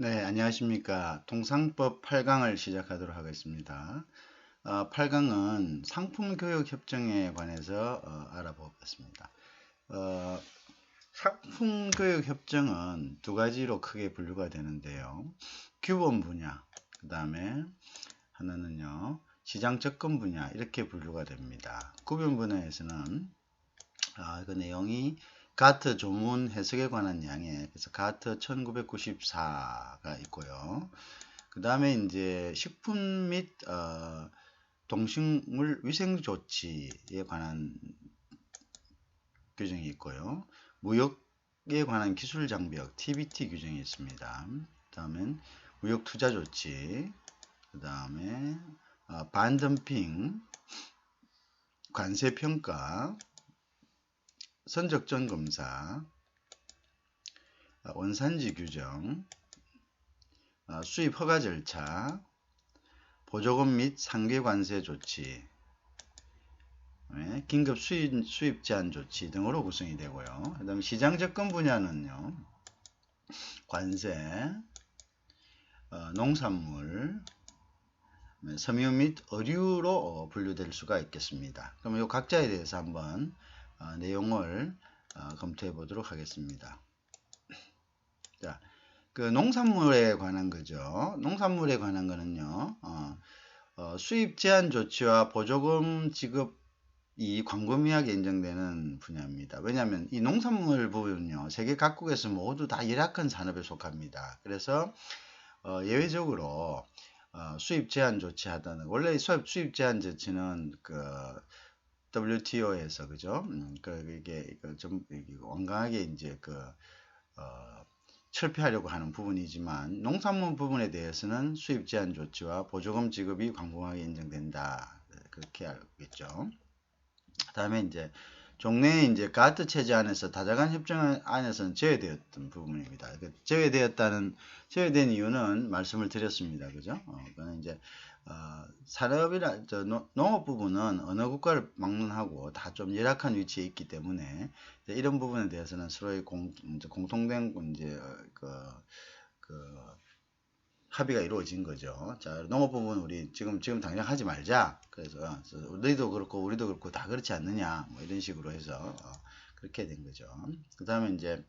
네, 안녕하십니까. 통상법 8강을 시작하도록 하겠습니다. 8강은 상품교육협정에 관해서 알아보겠습니다. 어, 상품교육협정은 두 가지로 크게 분류가 되는데요. 규범 분야, 그 다음에 하나는요, 시장 접근 분야, 이렇게 분류가 됩니다. 규범 분야에서는 그 내용이 가트 조문 해석에 관한 양에 그래서 가트 1994가 있고요. 그 다음에 이제 식품 및 동식물 위생 조치에 관한 규정이 있고요. 무역에 관한 기술 장벽 TBT 규정이 있습니다. 그 다음에 무역 투자 조치, 그 다음에 반덤핑, 관세 평가, 선적전 검사, 원산지 규정, 수입 허가 절차, 보조금 및 상계 관세 조치, 긴급 수입 제한 조치 등으로 구성이 되고요. 그 다음에 시장 접근 분야는요, 관세, 농산물, 섬유 및 의류로 분류될 수가 있겠습니다. 그럼 이 각자에 대해서 한번 내용을 검토해 보도록 하겠습니다. 자, 그 농산물에 관한 거죠. 농산물에 관한 거는요, 수입 제한 조치와 보조금 지급이 광범위하게 인정되는 분야입니다. 왜냐하면 이 농산물 부분은요, 세계 각국에서 모두 다 열악한 산업에 속합니다. 그래서 예외적으로 수입 제한 조치하다는 원래 수입 제한 조치는 그 WTO에서 그죠? 이게 좀 완강하게 이제 철폐하려고 하는 부분이지만 농산물 부분에 대해서는 수입 제한 조치와 보조금 지급이 광범하게 인정된다. 그렇게 알겠죠. 그다음에 이제 종래의 이제 가트 체제 안에서 다자간 협정 안에서는 제외되었던 부분입니다. 제외된 이유는 말씀을 드렸습니다. 그죠? 그는 이제 농업 부분은 어느 국가를 막론하고 다 좀 열악한 위치에 있기 때문에 이런 부분에 대해서는 서로의 공통된 이제 그 합의가 이루어진 거죠. 자, 농업 부분 우리 지금 당장 하지 말자. 그래서 너희도 그렇고 우리도 그렇고 다 그렇지 않느냐. 뭐 이런 식으로 해서 그렇게 된 거죠. 그 다음에 이제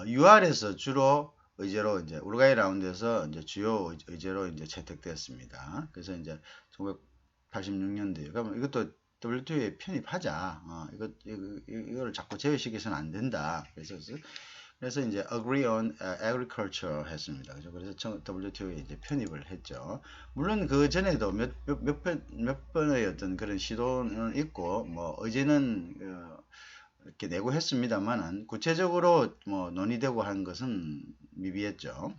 UR에서 주로 의제로 이제 우루과이 라운드에서 이제 주요 의제로 이제 채택되었습니다. 그래서 이제 1986년도에 그러면 이것도 WTO에 편입하자. 이거를 자꾸 제외시켜서는 안 된다. 그래서 이제 agree on agriculture 했습니다. 그죠? 그래서 WTO에 이제 편입을 했죠. 물론 그 전에도 몇 번의 어떤 그런 시도는 있고, 뭐, 의제는, 이렇게 내고 했습니다만은, 구체적으로 뭐, 논의되고 한 것은 미비했죠.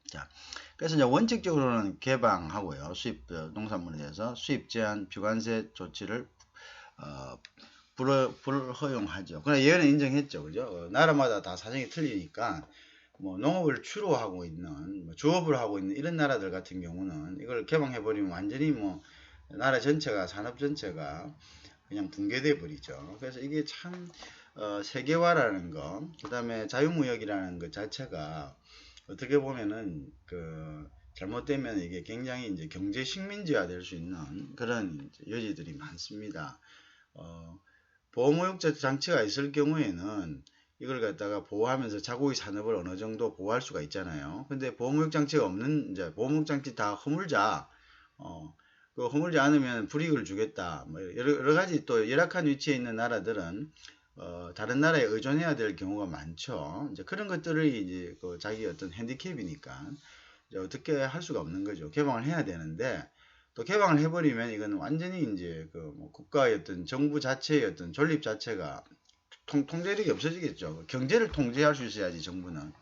자, 그래서 이제 원칙적으로는 개방하고요. 농산물에 대해서 수입 제한, 비관세 조치를, 불허용하죠. 그러나 예외는 인정했죠. 그죠? 나라마다 다 사정이 틀리니까 뭐 농업을 주로 하고 있는 주업을 하고 있는 이런 나라들 같은 경우는 이걸 개방해 버리면 완전히 뭐 나라 전체가 산업 전체가 그냥 붕괴돼 버리죠. 그래서 이게 참 세계화라는 거, 그다음에 자유무역이라는 것 자체가 어떻게 보면은 잘못되면 이게 굉장히 이제 경제 식민지화 될 수 있는 그런 여지들이 많습니다. 보호무역 장치가 있을 경우에는 이걸 갖다가 보호하면서 자국의 산업을 어느 정도 보호할 수가 있잖아요. 근데 보호무역 장치가 없는, 이제 보호무역 장치 다 허물자, 허물지 않으면 불이익을 주겠다. 뭐 여러 가지 또 열악한 위치에 있는 나라들은, 다른 나라에 의존해야 될 경우가 많죠. 이제 그런 것들이 이제 자기 어떤 핸디캡이니까 이제 어떻게 할 수가 없는 거죠. 개방을 해야 되는데, 또 개방을 해버리면 이건 완전히 이제 뭐 국가의 어떤 정부 자체의 어떤 존립 자체가 통제력이 없어지겠죠. 경제를 통제할 수 있어야지 정부는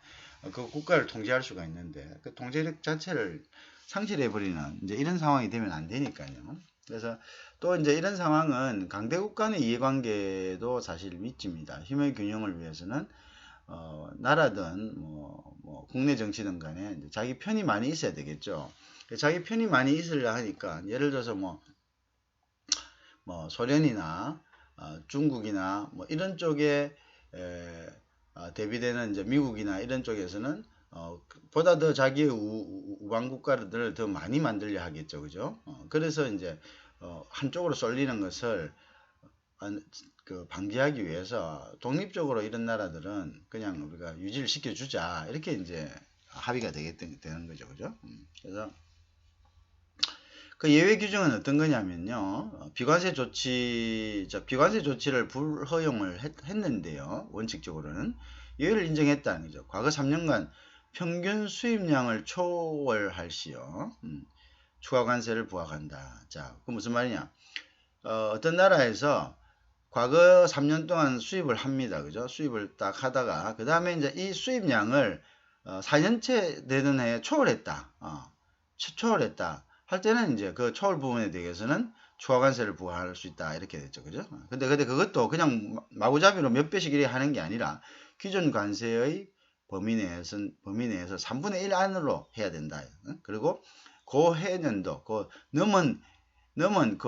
그 국가를 통제할 수가 있는데 그 통제력 자체를 상실해버리는 이제 이런 상황이 되면 안 되니까요. 그래서 또 이제 이런 상황은 강대국 간의 이해관계도 사실 미칩니다. 힘의 균형을 위해서는 나라든 뭐 국내 정치든 간에 자기 편이 많이 있어야 되겠죠. 자기 편이 많이 있으려 하니까 예를 들어서 뭐 소련이나 중국이나 뭐 이런 쪽에 대비되는 이제 미국이나 이런 쪽에서는 보다 더 자기의 우방 국가들을 더 많이 만들려 하겠죠, 그죠? 그래서 이제 한쪽으로 쏠리는 것을 방지하기 위해서 독립적으로 이런 나라들은 그냥 우리가 유지를 시켜주자 이렇게 이제 합의가 되는 거죠, 그죠? 그래서 그 예외 규정은 어떤 거냐면요. 비관세 조치를 불허용을 했는데요. 원칙적으로는 예외를 인정했다는 거죠. 과거 3년간 평균 수입량을 초월할 시요. 추가 관세를 부과한다. 자, 그 무슨 말이냐? 어떤 나라에서 과거 3년 동안 수입을 합니다. 그죠? 수입을 딱 하다가 그 다음에 이제 이 수입량을 4년째 되는 해에 초월했다. 초월했다. 할 때는 이제 그 초월 부분에 대해서는 추가 관세를 부과할 수 있다. 이렇게 됐죠. 그죠? 근데 그것도 그냥 마구잡이로 몇 배씩 이렇게 하는 게 아니라 기존 관세의 범위 내에서 3분의 1 안으로 해야 된다. 그리고 그 해년도, 넘은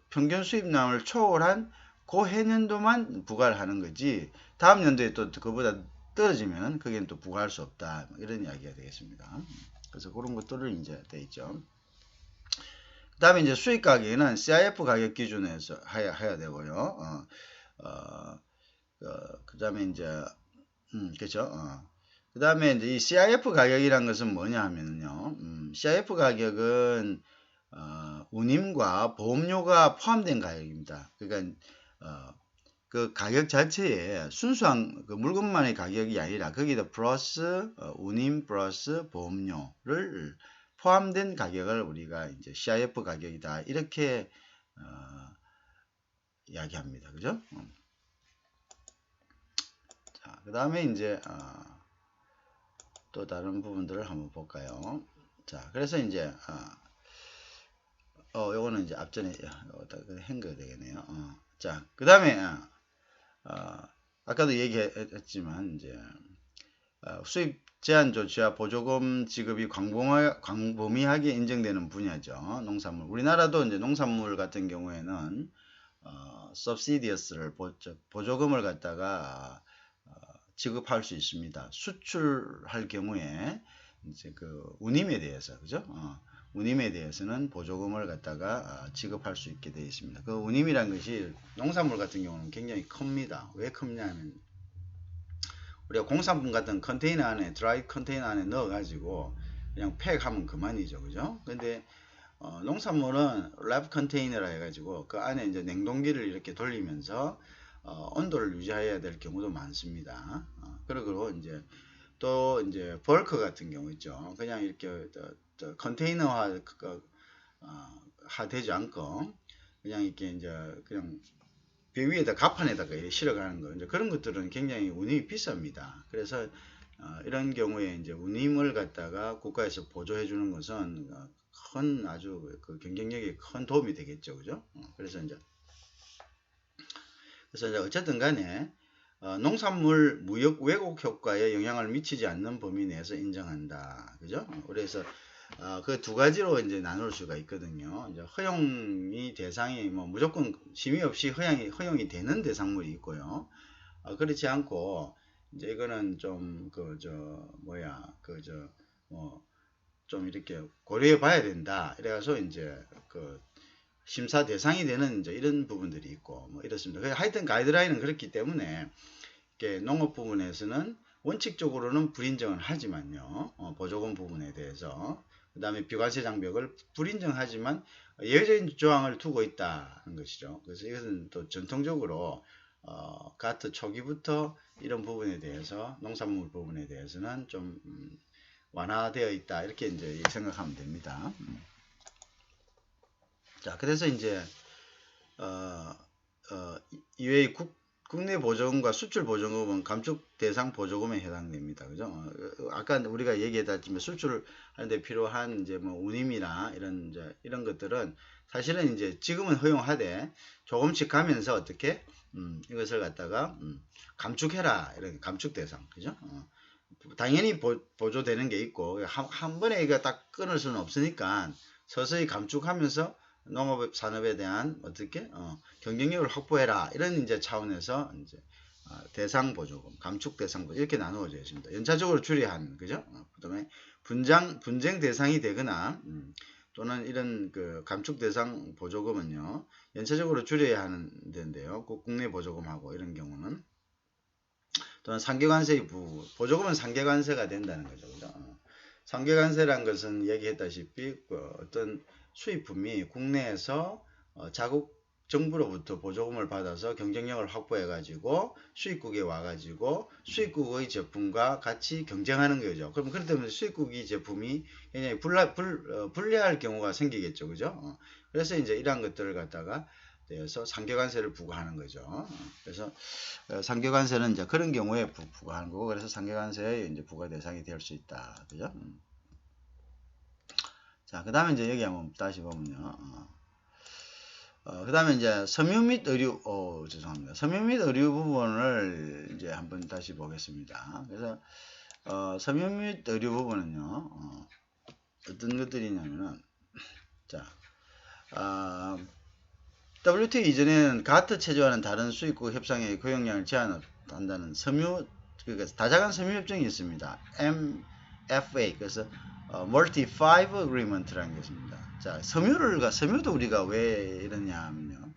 평균 수입량을 초월한 그 해년도만 부과를 하는 거지, 다음 연도에 또 그보다 떨어지면 그게 또 부과할 수 없다. 이런 이야기가 되겠습니다. 그래서 그런 것들을 이제 돼 있죠. 그 다음에 이제 수입 가격에는 CIF 가격 기준에서 해야 되고요. 그 다음에 이제, 그죠? 그 다음에 이제 이 CIF 가격이란 것은 뭐냐 하면요. CIF 가격은, 운임과 보험료가 포함된 가격입니다. 그러니까, 그 가격 자체에 순수한 그 물건만의 가격이 아니라 거기다 플러스 운임 플러스 보험료를 포함된 가격을 우리가 이제 CIF 가격이다 이렇게 이야기합니다. 그죠? 자, 그 다음에 이제 또 다른 부분들을 한번 볼까요? 자, 그래서 이제 요거는 이제 앞전에 한 거 되겠네요. 자, 그 다음에 아까도 얘기했지만 이제 수입 제한 조치와 보조금 지급이 광범위하게 인정되는 분야죠. 농산물. 우리나라도 이제 농산물 같은 경우에는 subsidies를 보조금을 갖다가 지급할 수 있습니다. 수출할 경우에 이제 그 운임에 대해서, 그죠? 운임에 대해서는 보조금을 갖다가 지급할 수 있게 되어 있습니다. 그 운임이란 것이 농산물 같은 경우는 굉장히 큽니다. 왜 큽냐면 우리가 공산품 같은 컨테이너 안에, 드라이 컨테이너 안에 넣어 가지고 그냥 팩하면 그만이죠. 그죠? 근데 농산물은 랩 컨테이너라 해가지고 그 안에 이제 냉동기를 이렇게 돌리면서 온도를 유지해야 될 경우도 많습니다. 그리고 이제 또 이제 벌크 같은 경우 있죠. 그냥 이렇게 컨테이너화 되지 않고 그냥 이렇게 이제 그냥 배 위에다 갑판에다가 이렇게 실어가는 거, 이제 그런 것들은 굉장히 운임이 비쌉니다. 그래서 이런 경우에 이제 운임을 갖다가 국가에서 보조해 주는 것은 아주 그 경쟁력에 큰 도움이 되겠죠, 그죠? 그래서 이제 어쨌든 간에 농산물 무역 왜곡 효과에 영향을 미치지 않는 범위 내에서 인정한다, 그죠? 그래서 그 두 가지로 이제 나눌 수가 있거든요. 이제 허용이 대상이 뭐 무조건 심의 없이 허용이 되는 대상물이 있고요. 그렇지 않고 이제 이거는 좀 좀 이렇게 고려해 봐야 된다. 이래가서 이제 그 심사 대상이 되는 이제 이런 부분들이 있고 뭐 이렇습니다. 하여튼 가이드라인은 그렇기 때문에 농업 부분에서는 원칙적으로는 불인정은 하지만요. 보조금 부분에 대해서 그 다음에 비과세 장벽을 불인정하지만 예외적인 조항을 두고 있다는 것이죠. 그래서 이것은 또 전통적으로 가트 초기부터 이런 부분에 대해서 농산물 부분에 대해서는 좀 완화되어 있다 이렇게 이제 생각하면 됩니다. 자, 그래서 이제 이외의 국내 보조금과 수출 보조금은 감축 대상 보조금에 해당됩니다. 그죠? 아까 우리가 얘기했지만 수출하는데 필요한 이제 뭐 운임이나 이런 것들은 사실은 이제 지금은 허용하되 조금씩 가면서 어떻게 이것을 갖다가 감축해라, 이런 감축 대상, 그죠? 당연히 보조되는 게 있고 한 번에 이거 딱 끊을 수는 없으니까 서서히 감축하면서 농업 산업에 대한 어떻게 경쟁력을 확보해라, 이런 이제 차원에서 이제 대상 보조금, 감축 대상 보조금 이렇게 나누어져 있습니다. 연차적으로 줄여한 그죠? 그다음에 분쟁 대상이 되거나 또는 이런 그 감축 대상 보조금은요 연차적으로 줄여야 하는 데인데요. 국내 보조금하고 이런 경우는 또는 상계관세의 보조금은 상계관세가 된다는 거죠. 그죠? 상계관세란 것은 얘기했다시피 어떤 수입품이 국내에서 자국 정부로부터 보조금을 받아서 경쟁력을 확보해 가지고 수입국에 와 가지고 수입국의 제품과 같이 경쟁하는 거죠. 그럼 그렇기 때문에 수입국의 제품이 굉장히 불리할 경우가 생기겠죠. 그죠? 그래서 이제 이러한 것들을 갖다가 대해서 상계관세를 부과하는 거죠. 그래서 상계관세는 이제 그런 경우에 부과하는 거고, 그래서 상계관세의 이제 부과 대상이 될 수 있다. 그죠? 자, 그 다음에 이제 여기 한번 다시 보면요. 그 다음에 이제 섬유 및 의류, 죄송합니다. 섬유 및 의류 부분을 이제 한번 다시 보겠습니다. 그래서, 섬유 및 의류 부분은요, 어떤 것들이냐면은, 자, WTO 이전에는 가트 체조와는 다른 수입국 협상의 고용량을 제한한다는 섬유, 그러니까 다자간 섬유 협정이 있습니다. MFA, 그래서 Multi Five Agreement라는 게 있습니다. 자, 섬유도 우리가 왜 이러냐 하면요.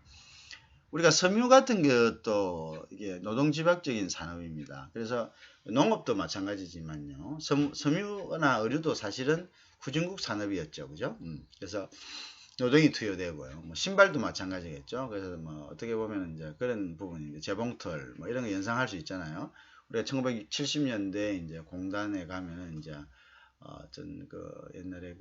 우리가 섬유 같은 것도 이게 노동집약적인 산업입니다. 그래서 농업도 마찬가지지만요. 섬유나 의류도 사실은 후진국 산업이었죠. 그죠? 그래서 노동이 투여되고요. 뭐 신발도 마찬가지겠죠. 그래서 뭐 어떻게 보면 이제 그런 부분이 재봉틀 뭐 이런 거 연상할 수 있잖아요. 우리가 1970년대 이제 공단에 가면은 이제 어떤 그 옛날에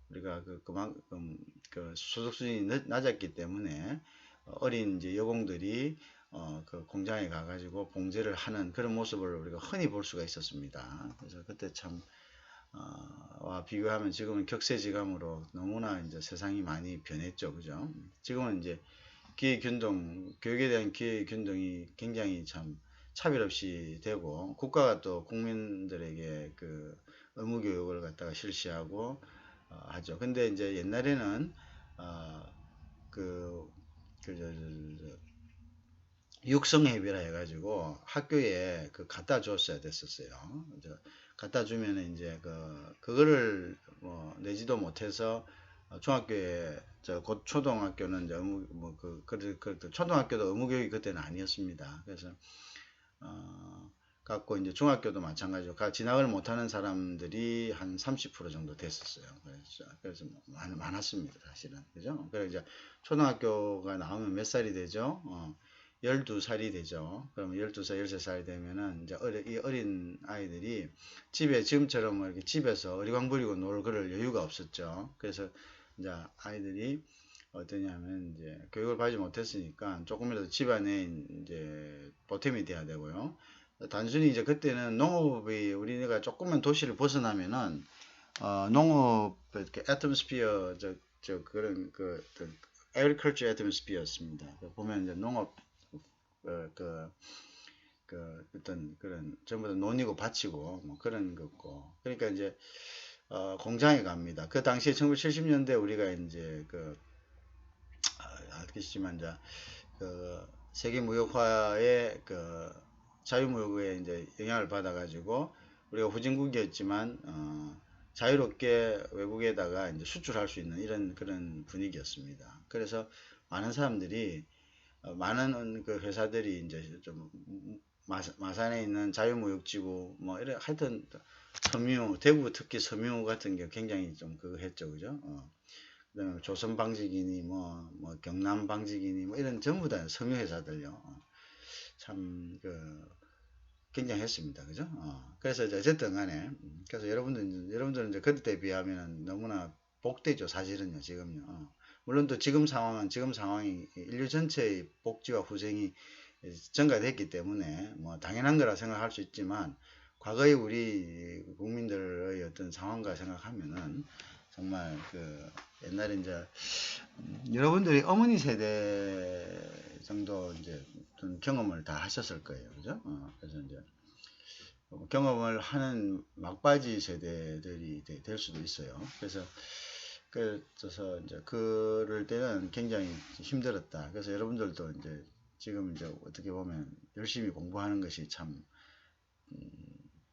우리가 그만큼 그 소득 수준이 낮았기 때문에 어린 이제 여공들이 그 공장에 가가지고 봉제를 하는 그런 모습을 우리가 흔히 볼 수가 있었습니다. 그래서 그때 참 와 비교하면 지금은 격세지감으로 너무나 이제 세상이 많이 변했죠. 그죠? 지금은 이제 기회균등, 교육에 대한 기회균등이 굉장히 참 차별 없이 되고, 국가가 또 국민들에게 그 의무교육을 갖다가 실시하고, 하죠. 근데 이제 옛날에는, 그, 육성회비라 해가지고 학교에 갖다 줬어야 됐었어요. 갖다 주면은 이제 그거를 뭐 내지도 못해서 중학교에 곧 초등학교는 이제 초등학교도 의무교육이 그때는 아니었습니다. 그래서 갖고 이제 중학교도 마찬가지로 진학을 못하는 사람들이 한 30% 정도 됐었어요. 그래서 많았습니다, 사실은. 그죠? 그래서 이제 초등학교가 나오면 몇 살이 되죠? 12살이 되죠. 그러면 12살, 13살이 되면은 이제 이 어린 아이들이 집에 지금처럼 이렇게 집에서 어리광 부리고 놀 그럴 여유가 없었죠. 그래서 이제 아이들이 어떠냐면 이제 교육을 받지 못했으니까 조금이라도 집안에 이제 보탬이 돼야 되고요. 단순히 이제 그때는 농업이 우리가 조금만 도시를 벗어나면은 농업 이렇게 애트모스피어 그런 agriculture atmosphere였습니다. 보면 이제 농업 어떤 그런 전부 다 논이고 밭이고 뭐 그런 거고, 그러니까 이제 공장에 갑니다. 그 당시에 1970년대 우리가 이제 알겠지만 이제 세계 무역화의 자유무역에 이제 영향을 받아가지고 우리가 후진국이었지만 자유롭게 외국에다가 이제 수출할 수 있는 이런 그런 분위기였습니다. 그래서 많은 사람들이 많은 그 회사들이 이제 좀 마산에 있는 자유무역지구 뭐 이래 하여튼 섬유 대구 특히 섬유 같은 게 굉장히 좀 그거 했죠. 그죠? 그다음에 조선방직이니 뭐 경남방직이니 뭐 이런 전부 다 섬유 회사들요. 참 굉장했습니다. 그죠? 그래서 이제 어쨌든 간에 그래서 여러분들은 이제 그때 비하면 너무나 복되죠. 사실은요. 지금요. 물론 또 지금 상황이 인류 전체의 복지와 후생이 증가됐기 때문에 뭐 당연한 거라 생각할 수 있지만, 과거의 우리 국민들의 어떤 상황과 생각하면은 정말 옛날에 이제 여러분들이 어머니 세대 정도 이제 경험을 다 하셨을 거예요. 그죠? 그래서 이제 경험을 하는 막바지 세대들이 될 수도 있어요. 그래서 이제 그럴 때는 굉장히 힘들었다. 그래서 여러분들도 이제 지금 이제 어떻게 보면 열심히 공부하는 것이 참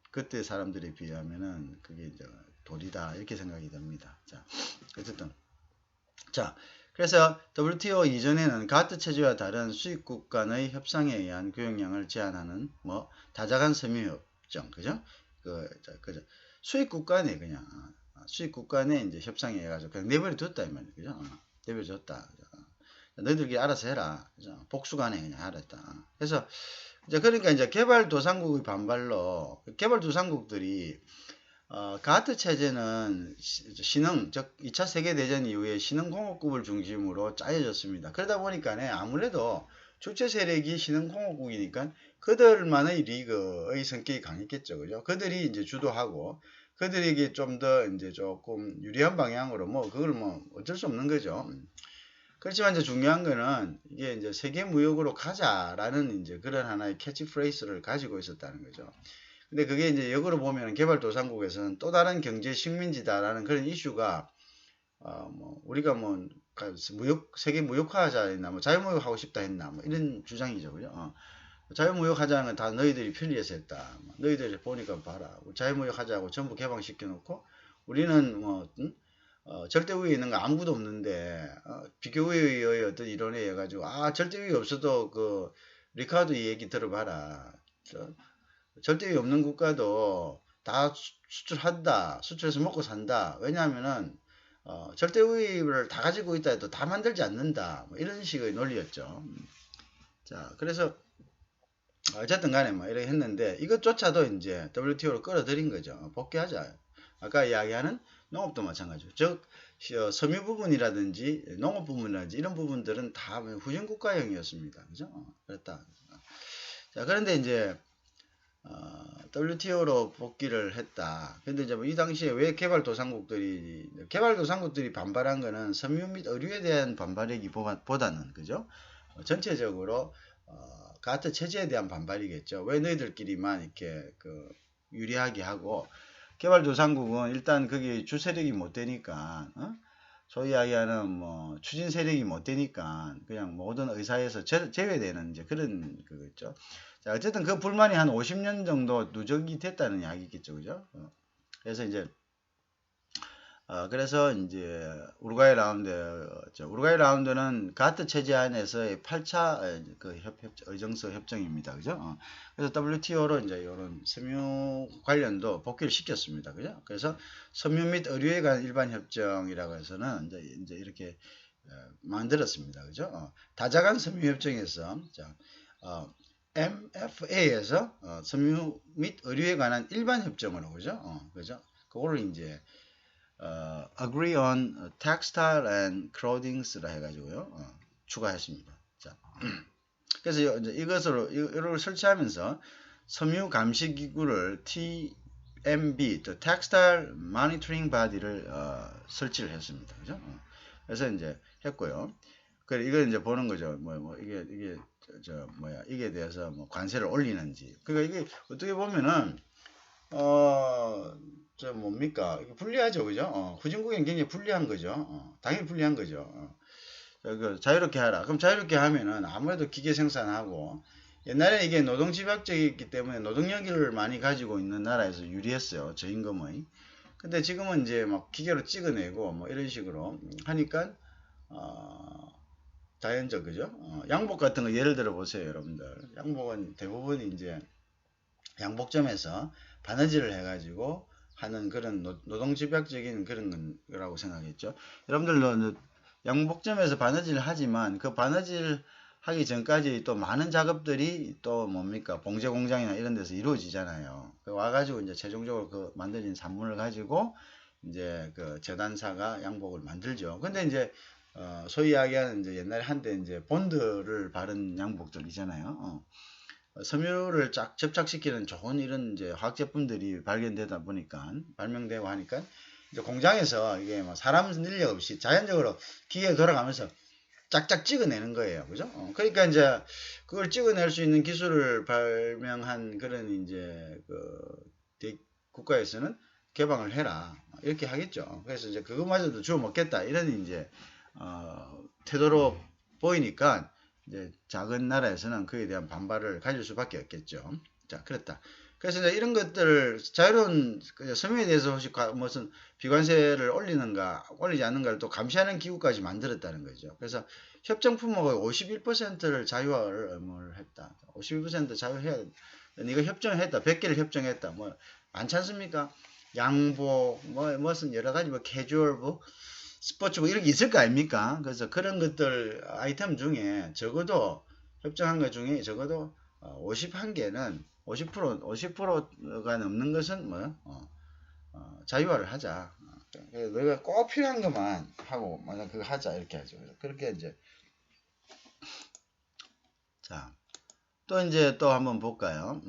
그때 사람들에 비하면은 그게 이제 도리다 이렇게 생각이 듭니다. 자, 어쨌든 자, 그래서 WTO 이전에는 가트 체제와 다른 수입국 간의 협상에 의한 교역량을 제한하는 뭐 다자간 섬유협정, 그죠? 그죠? 수입국 간에 그냥 수입국 간에 이제 협상에 해가지고 그냥 내버려 뒀다 이 말이에요, 그죠? 내버려 뒀다. 너희들끼리 알아서 해라, 그죠? 복수간에 그냥 알았다. 그래서 이제 그러니까 이제 개발도상국의 반발로 개발도상국들이 가트 체제는 신흥, 즉 2차 세계대전 이후에 신흥공업국을 중심으로 짜여졌습니다. 그러다 보니까 아무래도 주체 세력이 신흥공업국이니까 그들만의 리그의 성격이 강했겠죠. 그죠? 그들이 이제 주도하고 그들에게 좀 더 이제 조금 유리한 방향으로 뭐 그걸 뭐 어쩔 수 없는 거죠. 그렇지만 이제 중요한 거는 이게 이제 세계 무역으로 가자라는 이제 그런 하나의 캐치프레이즈를 가지고 있었다는 거죠. 근데 그게 이제 역으로 보면 개발도상국에서는 또 다른 경제 식민지다라는 그런 이슈가 뭐 우리가 뭐 무역 세계 무역화하자 했나 뭐 자유무역하고 싶다 했나 뭐 이런 주장이죠, 그죠? 자유무역하자는 건 다 너희들이 편리해서 했다. 뭐 너희들이 보니까 봐라, 자유무역하자고 전부 개방시켜 놓고 우리는 뭐 절대 우위에 있는 거 아무것도 없는데 비교 우위의 어떤 이론에 의해 가지고 절대 우위 없어도 그 리카드 얘기 들어봐라. 절대 우위 없는 국가도 다 수출한다. 수출해서 먹고 산다. 왜냐하면은 절대 우위를 다 가지고 있다 해도 다 만들지 않는다. 뭐 이런 식의 논리였죠. 자, 그래서 어쨌든 간에 뭐 이렇게 했는데 이것조차도 이제 WTO로 끌어들인 거죠. 복귀하자. 아까 이야기하는 농업도 마찬가지죠. 즉 섬유 부분이라든지 농업 부분이라든지 이런 부분들은 다 후진국가형이었습니다. 그죠? 그랬다. 자, 그런데 이제 WTO로 복귀를 했다. 근데 이제 뭐이 당시에 왜 개발도상국들이 반발한 거는 섬유 및 의류에 대한 반발이기보다는 그죠? 전체적으로 가트 체제에 대한 반발이겠죠. 왜 너희들끼리만 이렇게 유리하게 하고 개발도상국은 일단 그게 주세력이 못 되니까 소위 이야기하는 뭐 추진 세력이 못 되니까 그냥 모든 의사에서 제외되는 이제 그런 거겠죠. 자, 어쨌든 그 불만이 한 50년 정도 누적이 됐다는 이야기겠죠, 그죠? 그래서 이제 그래서 이제 우루과이 라운드는 가트 체제 안에서의 8차 의정서 협정입니다, 그죠? 그래서 WTO로 이제 이런 섬유 관련도 복귀를 시켰습니다, 그죠? 그래서 섬유 및 의류에 관한 일반 협정이라고 해서는 이제 이렇게 만들었습니다, 그죠? 다자간 섬유 협정에서 MFA에서 섬유 및 의류에 관한 일반 협정으로 그죠? 그죠? 그거를 이제 agree on textile and clothings라 해가지고요 추가했습니다. 자, 그래서 이제 이걸 설치하면서 섬유 감시 기구를 TMB, 또 Textile Monitoring Body를 설치를 했습니다. 그죠? 그래서 이제 했고요. 그래 이걸 이제 보는 거죠. 이게 대해서 뭐 관세를 올리는지. 그러니까 이게 어떻게 보면은 뭡니까? 이거 불리하죠, 그죠? 후진국에는 굉장히 불리한 거죠. 당연히 불리한 거죠. 자유롭게 하라. 그럼 자유롭게 하면은 아무래도 기계 생산하고 옛날에 이게 노동 집약적이기 때문에 노동력을 많이 가지고 있는 나라에서 유리했어요, 저임금의. 근데 지금은 이제 막 기계로 찍어내고 뭐 이런 식으로 하니까 자연적, 그죠? 양복 같은 거 예를 들어 보세요, 여러분들. 양복은 대부분 이제 양복점에서 바느질을 해가지고 하는 그런 노동집약적인 그런 거라고 생각했죠. 여러분들 양복점에서 바느질을 하지만 그 바느질 하기 전까지 또 많은 작업들이 또 뭡니까 봉제 공장이나 이런 데서 이루어지잖아요. 와가지고 이제 최종적으로 그 만들어진 산물을 가지고 이제 그 재단사가 양복을 만들죠. 근데 이제 소위 이야기하는 이제 옛날에 한때 이제 본드를 바른 양복들이잖아요. 섬유를 쫙 접착시키는 좋은 이런 이제 화학 제품들이 발견되다 보니까 발명되고 하니까 이제 공장에서 이게 뭐 사람 인력 없이 자연적으로 기계가 돌아가면서 짝짝 찍어내는 거예요, 그죠? 그러니까 이제 그걸 찍어낼 수 있는 기술을 발명한 그런 이제 국가에서는 개방을 해라 이렇게 하겠죠. 그래서 이제 그거마저도 주워 먹겠다 이런 이제 태도로 보이니까. 이제 작은 나라에서는 그에 대한 반발을 가질 수밖에 없겠죠. 자, 그렇다. 그래서 이제 이런 것들 자유로운 섬유에 대해서 혹시 무슨 비관세를 올리지 않는가를 또 감시하는 기구까지 만들었다는 거죠. 그래서 협정 품목의 51%를 자유화를 했다. 51% 자유해야 네가 협정을 했다. 100개를 협정했다. 뭐 많지 않습니까? 양복, 무슨 여러 가지 캐주얼복, 스포츠복 이런 게 있을 거 아닙니까? 그래서 그런 것들 아이템 중에 적어도 협정한 것 중에 적어도 51개는 50%가 넘는 것은 자유화를 하자. 너희가 꼭 필요한 것만 하고 만약 그거 하자 이렇게 하죠. 그렇게 이제 자, 또 한번 볼까요?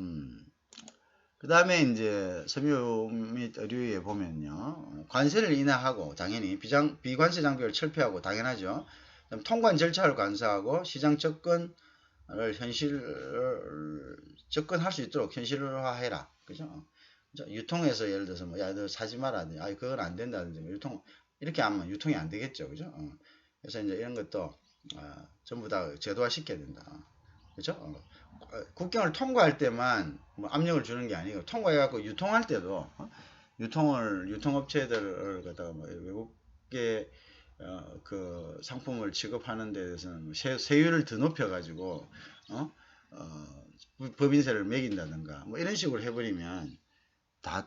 그 다음에 이제 섬유 및 의류에 보면요. 관세를 인하하고 당연히 비관세 장벽을 철폐하고 당연하죠. 통관 절차를 간소화하고 시장 접근을 접근할 수 있도록 현실화해라. 그죠? 유통에서 예를 들어서 야, 너 사지 마라. 그건 안 된다든지 유통 이렇게 하면 유통이 안 되겠죠. 그죠? 그래서 이제 이런 것도 전부 다 제도화 시켜야 된다. 그죠? 국경을 통과할 때만 압력을 주는 게 아니고 통과해갖고 유통할 때도 유통업체들을 갖다가 외국계 그 상품을 취급하는 데 대해서는 세율을 더 높여가지고 법인세를 매긴다든가 이런 식으로 해버리면 다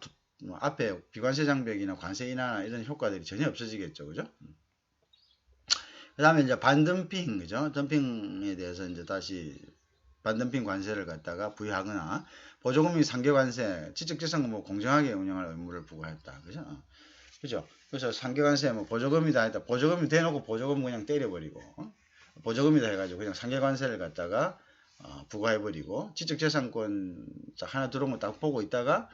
앞에 비관세 장벽이나 관세 인하나 이런 효과들이 전혀 없어지겠죠, 그죠? 그 다음에 이제 반덤핑, 그죠? 덤핑에 대해서 이제 다시 반덤핑 관세를 갖다가 부여하거나 보조금 및 상계관세, 지적재산금 공정하게 운영할 의무를 부과했다. 그죠? 그죠? 그래서 상계관세 보조금이다 했다. 보조금이 대놓고 보조금 그냥 때려버리고 보조금이다 해가지고 그냥 상계관세를 갖다가 부과해버리고 지적재산권 하나 들어온 거 딱 보고 있다가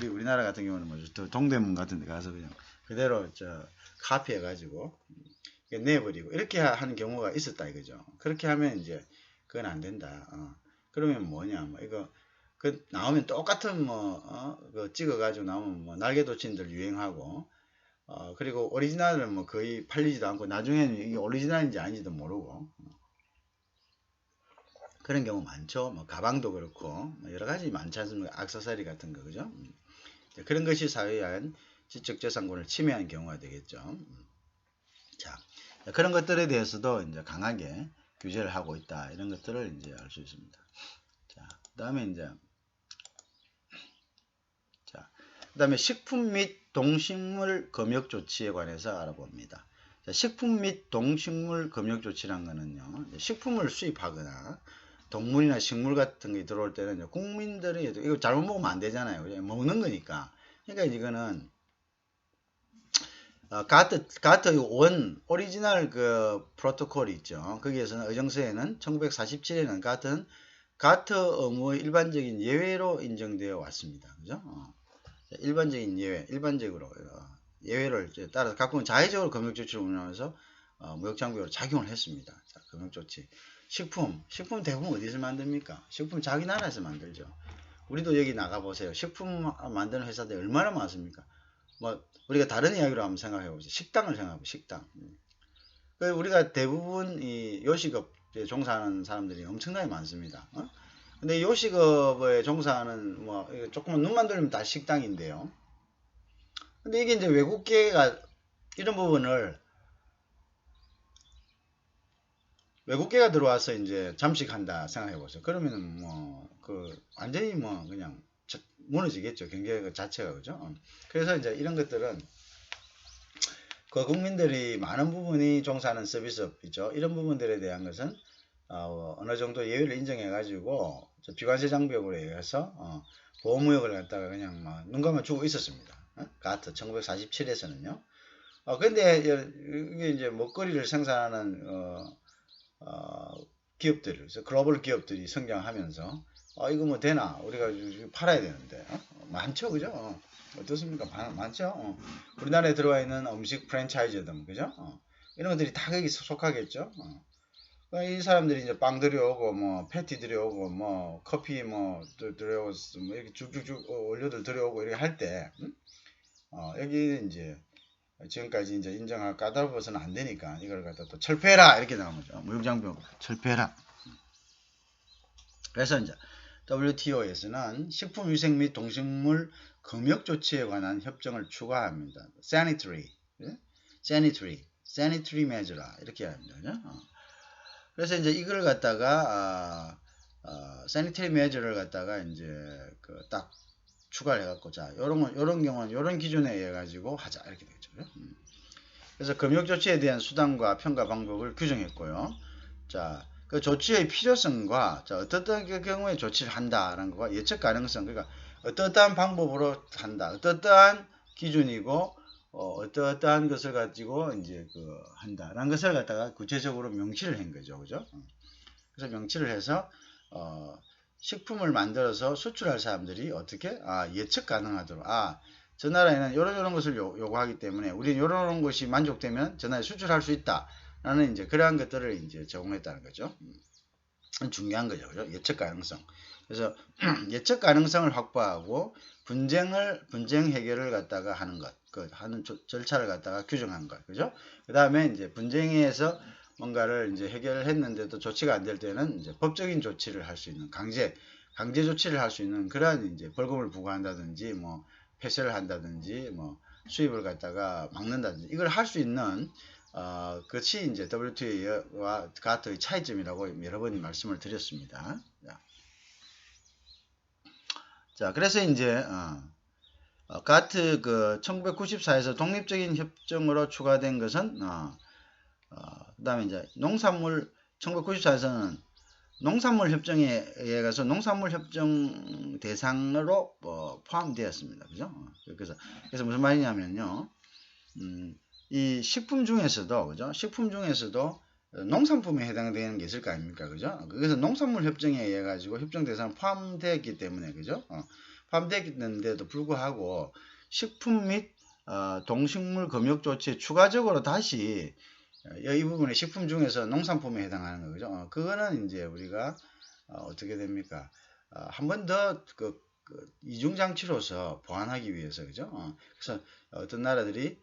우리나라 같은 경우는 뭐죠? 동대문 같은 데 가서 그냥 그대로 카피해가지고 내버리고 이렇게 하는 경우가 있었다 이거죠. 그렇게 하면 이제 그건 안 된다. 그러면 뭐냐 이거 나오면 똑같은 그 찍어가지고 나오면 날개도친들 유행하고 그리고 오리지널은 거의 팔리지도 않고 나중에는 이게 오리지널인지 아닌지도 모르고 그런 경우 많죠. 가방도 그렇고 여러 가지 많지 않습니까? 액세서리 같은 거 그죠? 그런 것이 사회한 지적재산권을 침해한 경우가 되겠죠. 자, 그런 것들에 대해서도 이제 강하게 규제를 하고 있다. 이런 것들을 이제 알 수 있습니다. 자, 그다음에 식품 및 동식물 검역 조치에 관해서 알아봅니다. 자, 식품 및 동식물 검역 조치란 거는요. 식품을 수입하거나 동물이나 식물 같은 게 들어올 때는 국민들이 이거 잘못 먹으면 안 되잖아요. 먹는 거니까. 그러니까 이거는 가트 원 오리지널 그 프로토콜이 있죠. 거기에서는 의정서에는 1947에는 가트 의무의 일반적인 예외로 인정되어 왔습니다. 그죠? 일반적인 예외, 일반적으로 예외를 따라서 각국은 자의적으로 검역조치를 운영하면서 무역장벽으로 작용을 했습니다. 자, 검역조치. 식품 대부분 어디서 만듭니까? 식품 자기 나라에서 만들죠. 우리도 여기 나가보세요. 식품 만드는 회사들이 얼마나 많습니까? 우리가 다른 이야기로 한번 생각해 보죠. 식당을 생각해 보죠. 식당. 우리가 대부분 이 요식업에 종사하는 사람들이 엄청나게 많습니다. 근데 요식업에 종사하는 조금만 눈만 돌리면 다 식당인데요. 근데 이게 이제 외국계가 이런 부분을 외국계가 들어와서 이제 잠식한다 생각해 보세요. 그러면은 완전히 그냥 무너지겠죠. 경제 그 자체가 그죠. 그래서 이제 이런 것들은 그 국민들이 많은 부분이 종사하는 서비스업이죠. 이런 부분들에 대한 것은 어느 정도 예외를 인정해 가지고 비관세 장벽으로 해서 보호무역을 갖다가 그냥 눈 감아 주고 있었습니다. 가트 1947에서는요. 근데 이게 이제 먹거리를 생산하는 기업들, 그래서 글로벌 기업들이 성장하면서 이거 되나? 우리가 팔아야 되는데 많죠, 그죠? 어떻습니까? 많죠. 우리나라에 들어와 있는 음식 프랜차이즈들, 그죠? 이런 것들이 다 거기 속하겠죠. 이 사람들이 이제 빵 들여오고 패티 들여오고 커피 들여오고 이렇게 쭉쭉쭉 원료들 들여오고 이렇게 할 때 여기 이제 지금까지 이제 인정할 까다로워서는 안 되니까 이걸 갖다 또 철폐해라 이렇게 나온 거죠. 무역장벽 철폐해라. 그래서 이제 WTO에서는 식품위생 및 동식물 검역 조치에 관한 협정을 추가합니다. sanitary measure라 이렇게 합니다. 그래서 이제 이걸 갖다가 sanitary measure를 갖다가 이제 그 딱 추가를 해갖고 자 요런 경우는 요런 기준에 의해 가지고 하자 이렇게 되겠죠. 그래서 검역 조치에 대한 수단과 평가 방법을 규정했고요. 자, 그 조치의 필요성과 자, 어떠한 경우에 조치를 한다라는 거가 예측 가능성, 그러니까 어떠한 방법으로 한다, 어떠한 기준이고 어떠한 것을 가지고 이제 그 한다라는 것을 갖다가 구체적으로 명시를 한 거죠, 그죠? 그래서 명시를 해서 식품을 만들어서 수출할 사람들이 어떻게 예측 가능하도록 저 나라에는 이런 것을 요구하기 때문에 우리는 이런 것이 만족되면 저 나라에 수출할 수 있다라는 이제 그러한 것들을 이제 제공했다는 거죠. 중요한 거죠, 그죠? 예측 가능성. 그래서 예측 가능성을 확보하고 분쟁 해결을 갖다가 하는 것, 하는 절차를 갖다가 규정한 것, 그죠? 그 다음에 이제 분쟁에서 뭔가를 이제 해결했는데도 조치가 안 될 때는 이제 법적인 조치를 할 수 있는 강제 조치를 할 수 있는 그러한 이제 벌금을 부과한다든지 뭐 폐쇄를 한다든지 뭐 수입을 갖다가 막는다든지 이걸 할 수 있는 그것이 이제 WTO와 가트의 차이점이라고 여러 번 말씀을 드렸습니다. 자, 그래서 이제 가트 그 1994에서 독립적인 협정으로 추가된 것은 그다음에 이제 농산물 1994에서는 농산물 협정에 의해 가서 농산물 협정 대상으로 포함되었습니다. 그죠? 그래서 무슨 말이냐면요. 이 식품 중에서도 그죠? 식품 중에서도 농산품에 해당되는 게 있을 거 아닙니까? 그죠? 그래서 농산물 협정에 의해 가지고 협정 대상 포함되었기 때문에 그죠? 포함되었는데도 불구하고 식품 및 동식물 검역 조치에 추가적으로 다시 이 부분에 식품 중에서 농산품에 해당하는 거죠. 그거는 이제 우리가 어떻게 됩니까? 한 번 더 이중장치로서 보완하기 위해서 그죠? 그래서 어떤 나라들이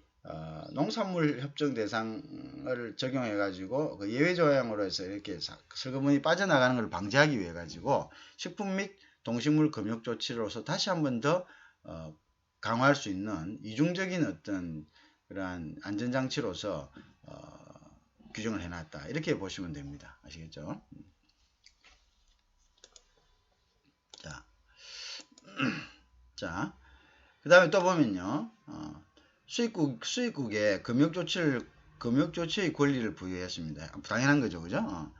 농산물 협정 대상을 적용해 가지고 그 예외 조항으로 해서 이렇게 슬그머니 빠져나가는 걸 방지하기 위해 가지고 식품 및 동식물 검역 조치로서 다시 한 번 더 강화할 수 있는 이중적인 어떤 그러한 안전장치로서 규정을 해놨다. 이렇게 보시면 됩니다. 아시겠죠? 자, 그 다음에 또 보면요. 수입국에 검역조치의 권리를 부여했습니다. 당연한 거죠. 그죠?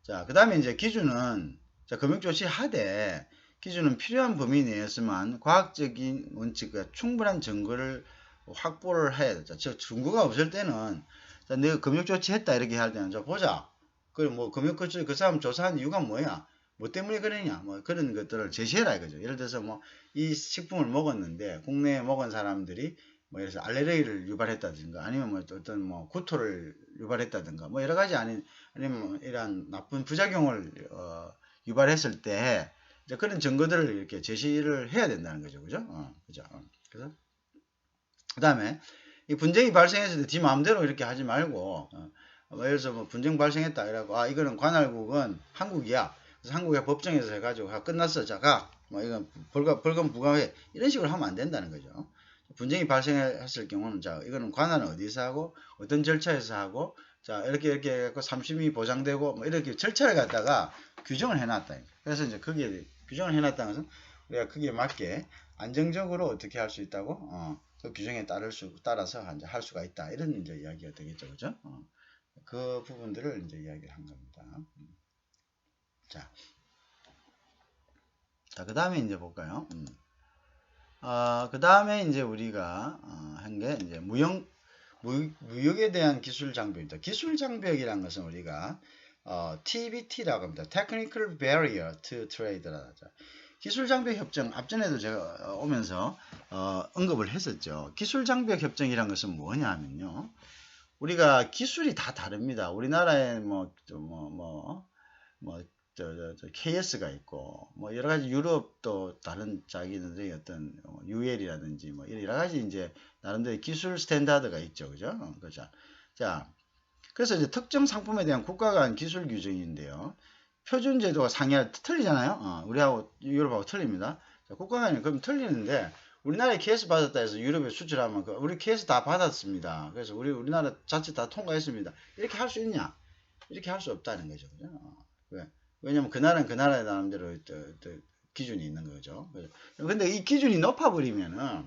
자, 그 다음에 이제 기준은, 검역조치 하되, 기준은 필요한 범위 내에서만 과학적인 원칙과 충분한 증거를 확보를 해야 되죠. 즉, 증거가 없을 때는, 자, 내가 검역조치 했다, 이렇게 할 때는, 자, 보자. 검역조치 그 사람 조사한 이유가 뭐야? 뭐 때문에 그러냐? 뭐 그런 것들을 제시해라 이거죠. 예를 들어서 뭐 이 식품을 먹었는데 국내에 먹은 사람들이 뭐 예를 들어서 알레르기를 유발했다든가 아니면 뭐 어떤 뭐 구토를 유발했다든가 뭐 여러 가지 아니면 뭐 이러한 나쁜 부작용을 유발했을 때 이제 그런 증거들을 이렇게 제시를 해야 된다는 거죠. 그죠? 그죠? 그래서 그다음에 이 분쟁이 발생했을 때 지 마음대로 이렇게 하지 말고 뭐 예를 들어서 뭐 분쟁 발생했다 이라고 이거는 관할국은 한국이야. 그래서 한국의 법정에서 해가지고 끝났어. 자, 가. 뭐 이건 벌금 부과해. 이런 식으로 하면 안 된다는 거죠. 분쟁이 발생했을 경우는 자, 이거는 관할은 어디서 하고 어떤 절차에서 하고 자, 이렇게 해갖고 삼심이 보장되고 뭐 이렇게 절차를 갖다가 규정을 해놨다. 그래서 이제 거기에 규정을 해놨다는 것은 우리가 거기에 맞게 안정적으로 어떻게 할 수 있다고 그 규정에 따라서 이제 할 수가 있다. 이런 이제 이야기가 되겠죠. 그죠? 그 부분들을 이제 이야기를 한 겁니다. 자, 그 다음에 이제 볼까요? 그 다음에 이제 우리가 한 게 이제 무역에 대한 기술 장벽입니다. 기술 장벽이라는 것은 우리가 TBT라고 합니다. Technical Barrier to Trade라. 기술 장벽 협정 앞전에도 제가 오면서 언급을 했었죠. 기술 장벽 협정이라는 것은 뭐냐 하면요. 우리가 기술이 다 다릅니다. 우리나라에 KS가 있고 뭐 여러 가지 유럽도 다른 자기들의 어떤 UL이라든지 뭐 여러 가지 이제 나름대로 기술 스탠다드가 있죠, 그죠? 그죠. 자, 그래서 이제 특정 상품에 대한 국가 간 기술 규정인데요. 표준 제도가 상이할 틀리잖아요. 우리하고 유럽하고 틀립니다. 자, 국가 간이 그럼 틀리는데 우리나라에 KS 받았다 해서 유럽에 수출하면 우리 KS 다 받았습니다. 그래서 우리나라 자체 다 통과했습니다. 이렇게 할 수 있냐? 이렇게 할 수 없다는 거죠, 그죠? 왜? 왜냐면 그 나라는 그 나라의 나름대로 기준이 있는 거죠. 근데 이 기준이 높아버리면은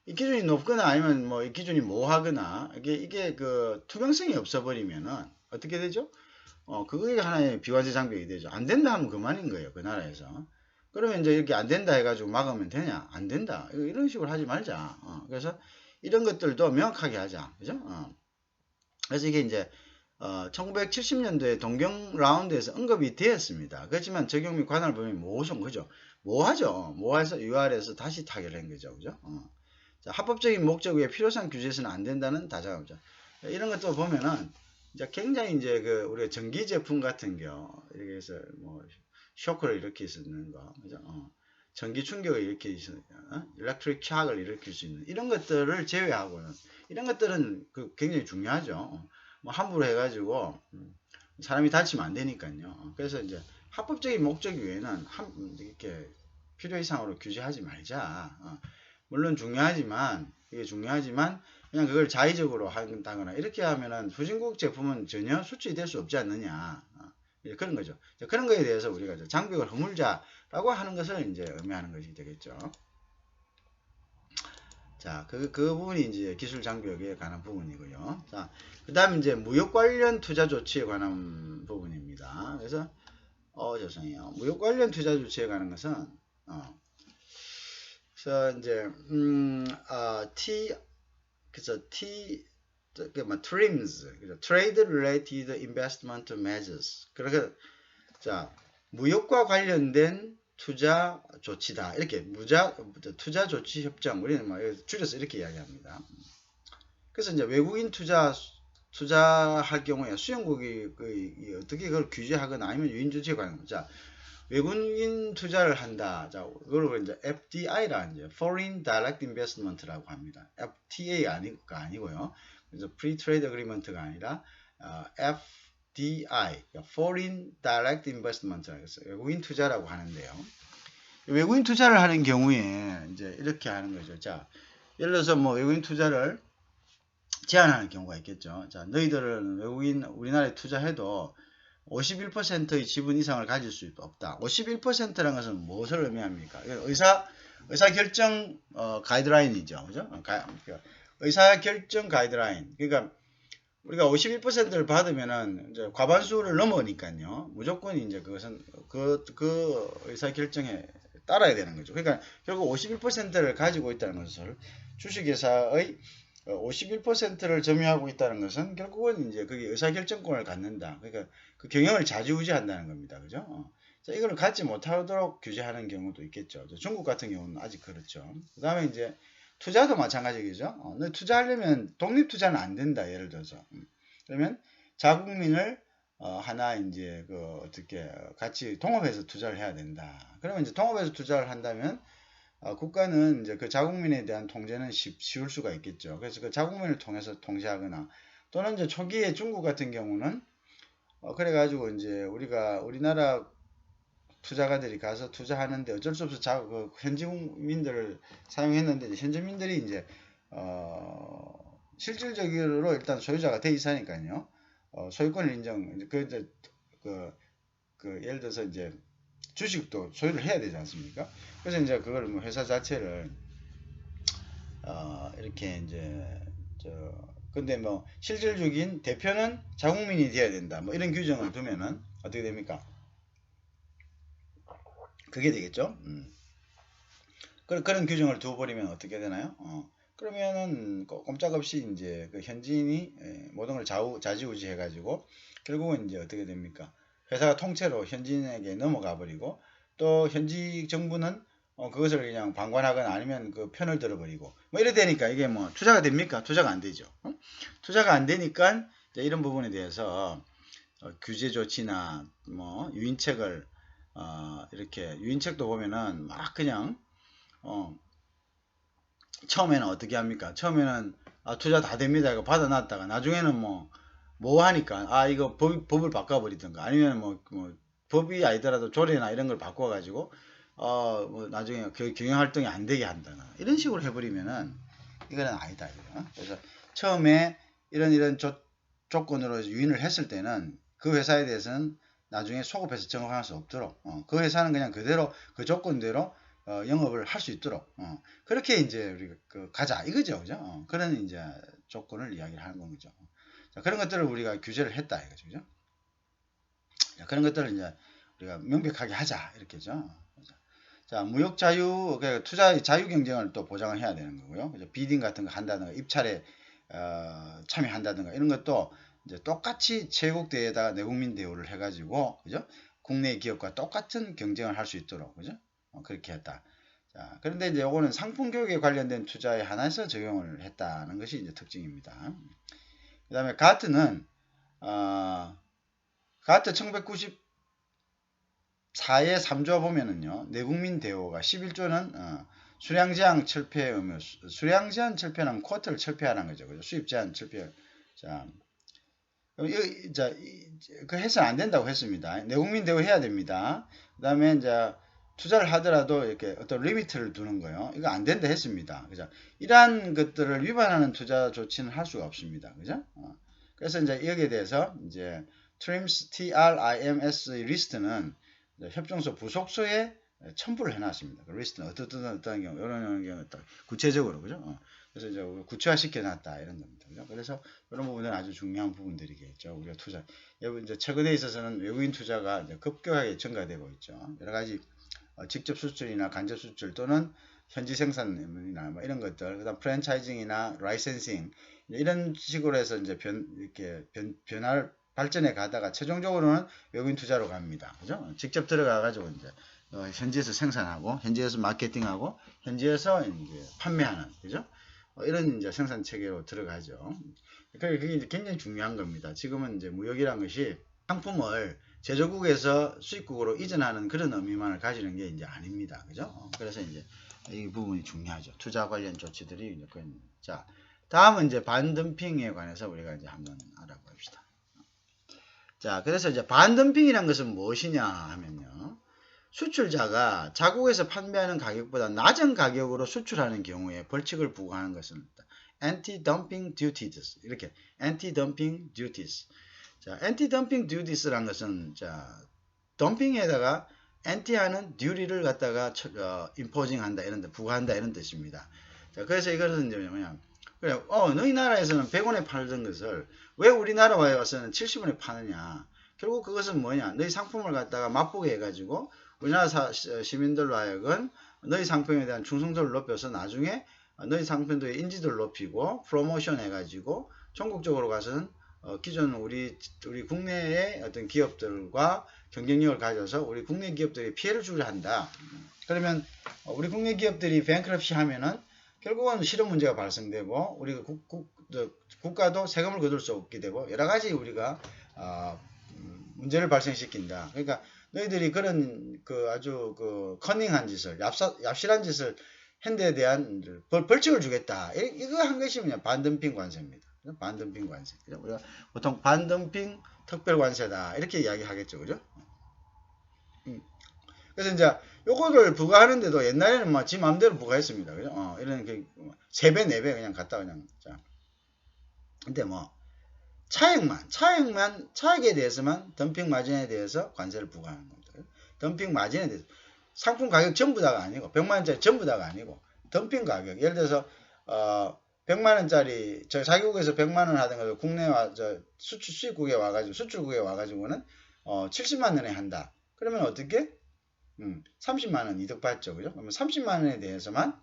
이 기준이 높거나 아니면 뭐 이 기준이 모호하거나 이게 그 투명성이 없어버리면은 어떻게 되죠? 그게 하나의 비과세 장벽이 되죠. 안 된다 하면 그만인 거예요. 그 나라에서. 그러면 이제 이렇게 안 된다 해가지고 막으면 되냐? 안 된다. 이런 식으로 하지 말자. 그래서 이런 것들도 명확하게 하자. 그죠? 그래서 이게 이제 1970년도에 동경 라운드에서 언급이 되었습니다. 그렇지만 적용 및 관할 범위 모호성 그죠? 모호하죠. 모호해서 UR에서 다시 타결한 거죠. 그죠? 자, 합법적인 목적 외에 필요성 규제에서는 안 된다는 다자감죠. 이런 것도 보면은 이제 굉장히 이제 그 우리가 전기 제품 같은 경우 이렇게 해서 뭐 쇼크를 일으킬 수 있는 거, 그죠? 전기 충격을 일으킬 수 있는, 일렉트릭 샥을 일으킬 수 있는 이런 것들을 제외하고는 이런 것들은 굉장히 중요하죠. 뭐 함부로 해가지고 사람이 다치면 안 되니까요. 그래서 이제 합법적인 목적 외에는 이렇게 필요 이상으로 규제하지 말자. 물론 이게 중요하지만 그냥 그걸 자의적으로 한다거나 이렇게 하면은 후진국 제품은 전혀 수출이 될 수 없지 않느냐. 그런 거죠. 그런 거에 대해서 우리가 장벽을 허물자라고 하는 것을 이제 의미하는 것이 되겠죠. 자, 그 부분이 이제 기술 장벽에 관한 부분이고요. 자, 그 다음 이제 무역 관련 투자 조치에 관한 부분입니다. 그래서, 죄송해요. 무역 관련 투자 조치에 관한 것은, 그래서 이제, TRIMS, Trade Related Investment Measures. 그러니까, 자, 무역과 관련된 투자 조치다. 이렇게 투자 조치 협정 우리는 뭐 줄여서 이렇게 이야기합니다. 그래서 이제 외국인 투자할 경우에 수용국이 어떻게 그걸 규제하거나 아니면 유인 조치에 관한 거. 자, 외국인 투자를 한다. 자, 그걸 이제 FDI라 이제 Foreign Direct Investment라고 합니다. FTA가 아니고요. 그래서 Free Trade Agreement가 아니라 FDI, Foreign Direct Investment라고 해서 외국인 투자라고 하는데요. 외국인 투자를 하는 경우에 이제 이렇게 하는 거죠. 자, 예를 들어서 뭐 외국인 투자를 제한하는 경우가 있겠죠. 자, 너희들은 외국인 우리나라에 투자해도 51%의 지분 이상을 가질 수 없다. 51%라는 것은 무엇을 의미합니까? 의사결정 가이드라인이죠. 그죠? 의사결정 가이드라인. 그러니까 우리가 51%를 받으면은 이제 과반수를 넘으니까요. 무조건 이제 그것은 그 의사결정에 따라야 되는 거죠. 그러니까 결국 51%를 가지고 있다는 것을 주식회사의 51%를 점유하고 있다는 것은 결국은 이제 그게 의사결정권을 갖는다. 그러니까 그 경영을 좌지우지한다는 겁니다. 그죠? 자, 이걸 갖지 못하도록 규제하는 경우도 있겠죠. 중국 같은 경우는 아직 그렇죠. 그 다음에 이제 투자도 마찬가지겠죠. 너 투자하려면 독립 투자는 안 된다. 예를 들어서. 그러면 자국민을 하나 이제 어떻게 같이 통합해서 투자를 해야 된다. 그러면 이제 통합해서 투자를 한다면 국가는 이제 그 자국민에 대한 통제는 쉬울 수가 있겠죠. 그래서 그 자국민을 통해서 통제하거나 또는 이제 초기에 중국 같은 경우는 그래가지고 이제 우리나라 투자가들이 가서 투자하는데 어쩔 수 없어 그 현지민들을 사용했는데 현지민들이 이제 실질적으로 일단 소유자가 돼 있으니까요. 소유권을 인정 예를 들어서 이제 주식도 소유를 해야 되지 않습니까? 그래서 이제 그걸 뭐 회사 자체를 이렇게 이제 근데 뭐 실질적인 대표는 자국민이 되어야 된다. 뭐 이런 규정을 두면은 어떻게 됩니까? 그게 되겠죠. 그런 규정을 두어버리면 어떻게 되나요? 그러면은 꼼짝없이 이제 그 현지인이 모든 걸 좌지우지 해가지고 결국은 이제 어떻게 됩니까? 회사가 통째로 현지인에게 넘어가 버리고 또 현지 정부는 그것을 그냥 방관하거나 아니면 그 편을 들어버리고 뭐 이래 되니까 이게 뭐 투자가 됩니까? 투자가 안 되죠. 투자가 안 되니까 이런 부분에 대해서 규제 조치나 뭐 유인책을 이렇게 유인책도 보면은 막 그냥 처음에는 어떻게 합니까? 처음에는 투자 다 됩니다. 이거 받아놨다가 나중에는 뭐 하니까 이거 법을 바꿔버리든가 아니면 뭐 법이 아니더라도 조례나 이런 걸 바꿔가지고 뭐 나중에 경영 활동이 안 되게 한다나 이런 식으로 해버리면은 이거는 아니다. 이거. 그래서 처음에 이런 조건으로 유인을 했을 때는 그 회사에 대해서는 나중에 소급해서 정업할 수 없도록 그 회사는 그냥 그대로 그 조건대로 영업을 할 수 있도록 그렇게 이제 우리가 가자 이거죠, 그죠? 그런 이제 조건을 이야기를 하는 거죠. 자, 그런 것들을 우리가 규제를 했다 이거죠, 그죠? 자, 그런 것들을 이제 우리가 명백하게 하자 이렇게죠. 자, 무역 자유, 투자 자유 경쟁을 또 보장을 해야 되는 거고요. 그죠? 비딩 같은 거 한다든가 입찰에 참여한다든가 이런 것도 이제 똑같이 체국 대회에다가 내국민 대우를 해가지고 그죠? 국내 기업과 똑같은 경쟁을 할 수 있도록 그죠? 그렇게 했다. 자, 그런데 이제 요거는 상품 교육에 관련된 투자에 한해서 적용을 했다는 것이 이제 특징입니다. 그 다음에 가트는 가트 1994의 3조 보면은요, 내국민 대우가 11조는 수량 제한 철폐 의무, 수량 제한 철폐는 쿼터를 철폐하는 거죠. 그죠? 수입 제한 철폐. 자, 그 해서는 안 된다고 했습니다. 내국민 대우 해야 됩니다. 그 다음에 이제 투자를 하더라도 이렇게 어떤 리미트를 두는 거예요. 이거 안 된다 했습니다. 그죠? 이러한 것들을 위반하는 투자 조치는 할 수가 없습니다. 그죠? 그래서 이제 여기에 대해서 이제 TRIMS 리스트는 협정서 부속서에 첨부를 해놨습니다. 그 리스트는 어떤 경우, 이런 경우 구체적으로 그죠? 그래서 이제 구체화 시켜놨다 이런 겁니다. 그죠? 그래서 이런 부분은 아주 중요한 부분들이겠죠. 우리가 투자, 이제 최근에 있어서는 외국인 투자가 이제 급격하게 증가되고 있죠. 여러 가지 직접 수출이나 간접 수출 또는 현지 생산이나 뭐 이런 것들, 그다음 프랜차이징이나 라이센싱 이런 식으로 해서 이제 이렇게 변화를 발전해 가다가 최종적으로는 외국인 투자로 갑니다. 그죠? 직접 들어가 가지고 이제 현지에서 생산하고 현지에서 마케팅하고 현지에서 이제 판매하는 그죠? 이런 이제 생산 체계로 들어가죠. 그게 이제 굉장히 중요한 겁니다. 지금은 이제 무역이란 것이 상품을 제조국에서 수입국으로 이전하는 그런 의미만을 가지는 게 이제 아닙니다. 그죠? 그래서 이제 이 부분이 중요하죠. 투자 관련 조치들이 이제 자, 다음은 이제 반덤핑에 관해서 우리가 이제 한번 알아봅시다. 자, 그래서 이제 반덤핑이란 것은 무엇이냐 하면요. 수출자가 자국에서 판매하는 가격보다 낮은 가격으로 수출하는 경우에 벌칙을 부과하는 것은 anti-dumping duties. 이렇게 anti-dumping duties. 자, anti-dumping duties라는 것은 자, 덤핑에다가 anti하는 듀리를 갖다가 imposing한다 이런 데 부과한다 이런 뜻입니다. 자, 그래서 이것은 이제 뭐냐? 그래, 너희 나라에서는 100원에 팔던 것을 왜 우리나라 와서는 70원에 파느냐? 결국 그것은 뭐냐? 너희 상품을 갖다가 맛보게 해가지고 우리나라 시민들로 하여금 너희 상품에 대한 충성도를 높여서 나중에 너희 상품들의 인지도를 높이고 프로모션 해가지고 전국적으로 가서는 기존 우리 국내의 어떤 기업들과 경쟁력을 가져서 우리 국내 기업들이 피해를 주려 한다. 그러면 우리 국내 기업들이 뱅크럽시 하면은 결국은 실업 문제가 발생되고 우리 국가도 세금을 거둘 수 없게 되고 여러 가지 우리가 문제를 발생시킨다. 그러니까 너희들이 그런 아주 커닝한 짓을 얍실한 짓을 한 데에 대한 벌칙을 주겠다. 이거 한 것이 뭐냐? 반덤핑 관세입니다. 반덤핑 관세. 우리가 보통 반덤핑 특별 관세다. 이렇게 이야기하겠죠. 그죠? 그래서 이제 요거를 부과하는데도 옛날에는 지 마음대로 부과했습니다. 그죠? 이런 3배, 4배 그냥 갖다 그냥. 자. 근데 차액에 대해서만 덤핑 마진에 대해서 관세를 부과하는 겁니다. 덤핑 마진에 대해서. 상품 가격 전부 다가 아니고 100만원짜리 전부 다가 아니고 덤핑 가격. 예를 들어서 100만원짜리 자기국에서 100만원 하던 걸 국내 수입국에 와가지고 수출국에 와가지고는 70만원에 한다. 그러면 어떻게? 30만원 이득 받죠. 그죠? 그러면 30만원에 대해서만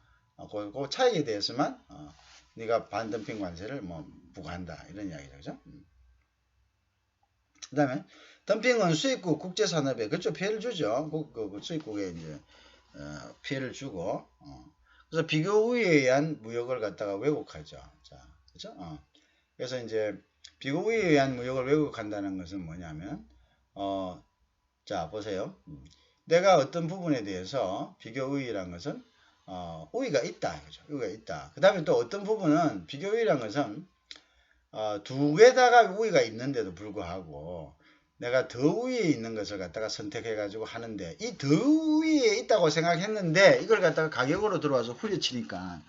그 차익에 대해서만 네가 반덤핑 관세를 부과한다. 이런 이야기죠. 그죠? 그 다음에 덤핑은 수입국 국제산업에 그쪽 피해를 주죠. 그 수입국에 이제 피해를 주고 그래서 비교 우위에 의한 무역을 갖다가 왜곡하죠. 자, 그죠? 그래서 이제 비교 우위에 의한 무역을 왜곡한다는 것은 뭐냐면 자 보세요. 내가 어떤 부분에 대해서 비교 우위라는 것은 우위가 있다 이거죠. 우위가 있다. 그 다음에 또 어떤 부분은 비교 우위라는 것은 두 개다가 우위가 있는데도 불구하고 내가 더 위에 있는 것을 갖다가 선택해 가지고 하는데 이 더 위에 있다고 생각했는데 이걸 갖다가 가격으로 들어와서 후려치니까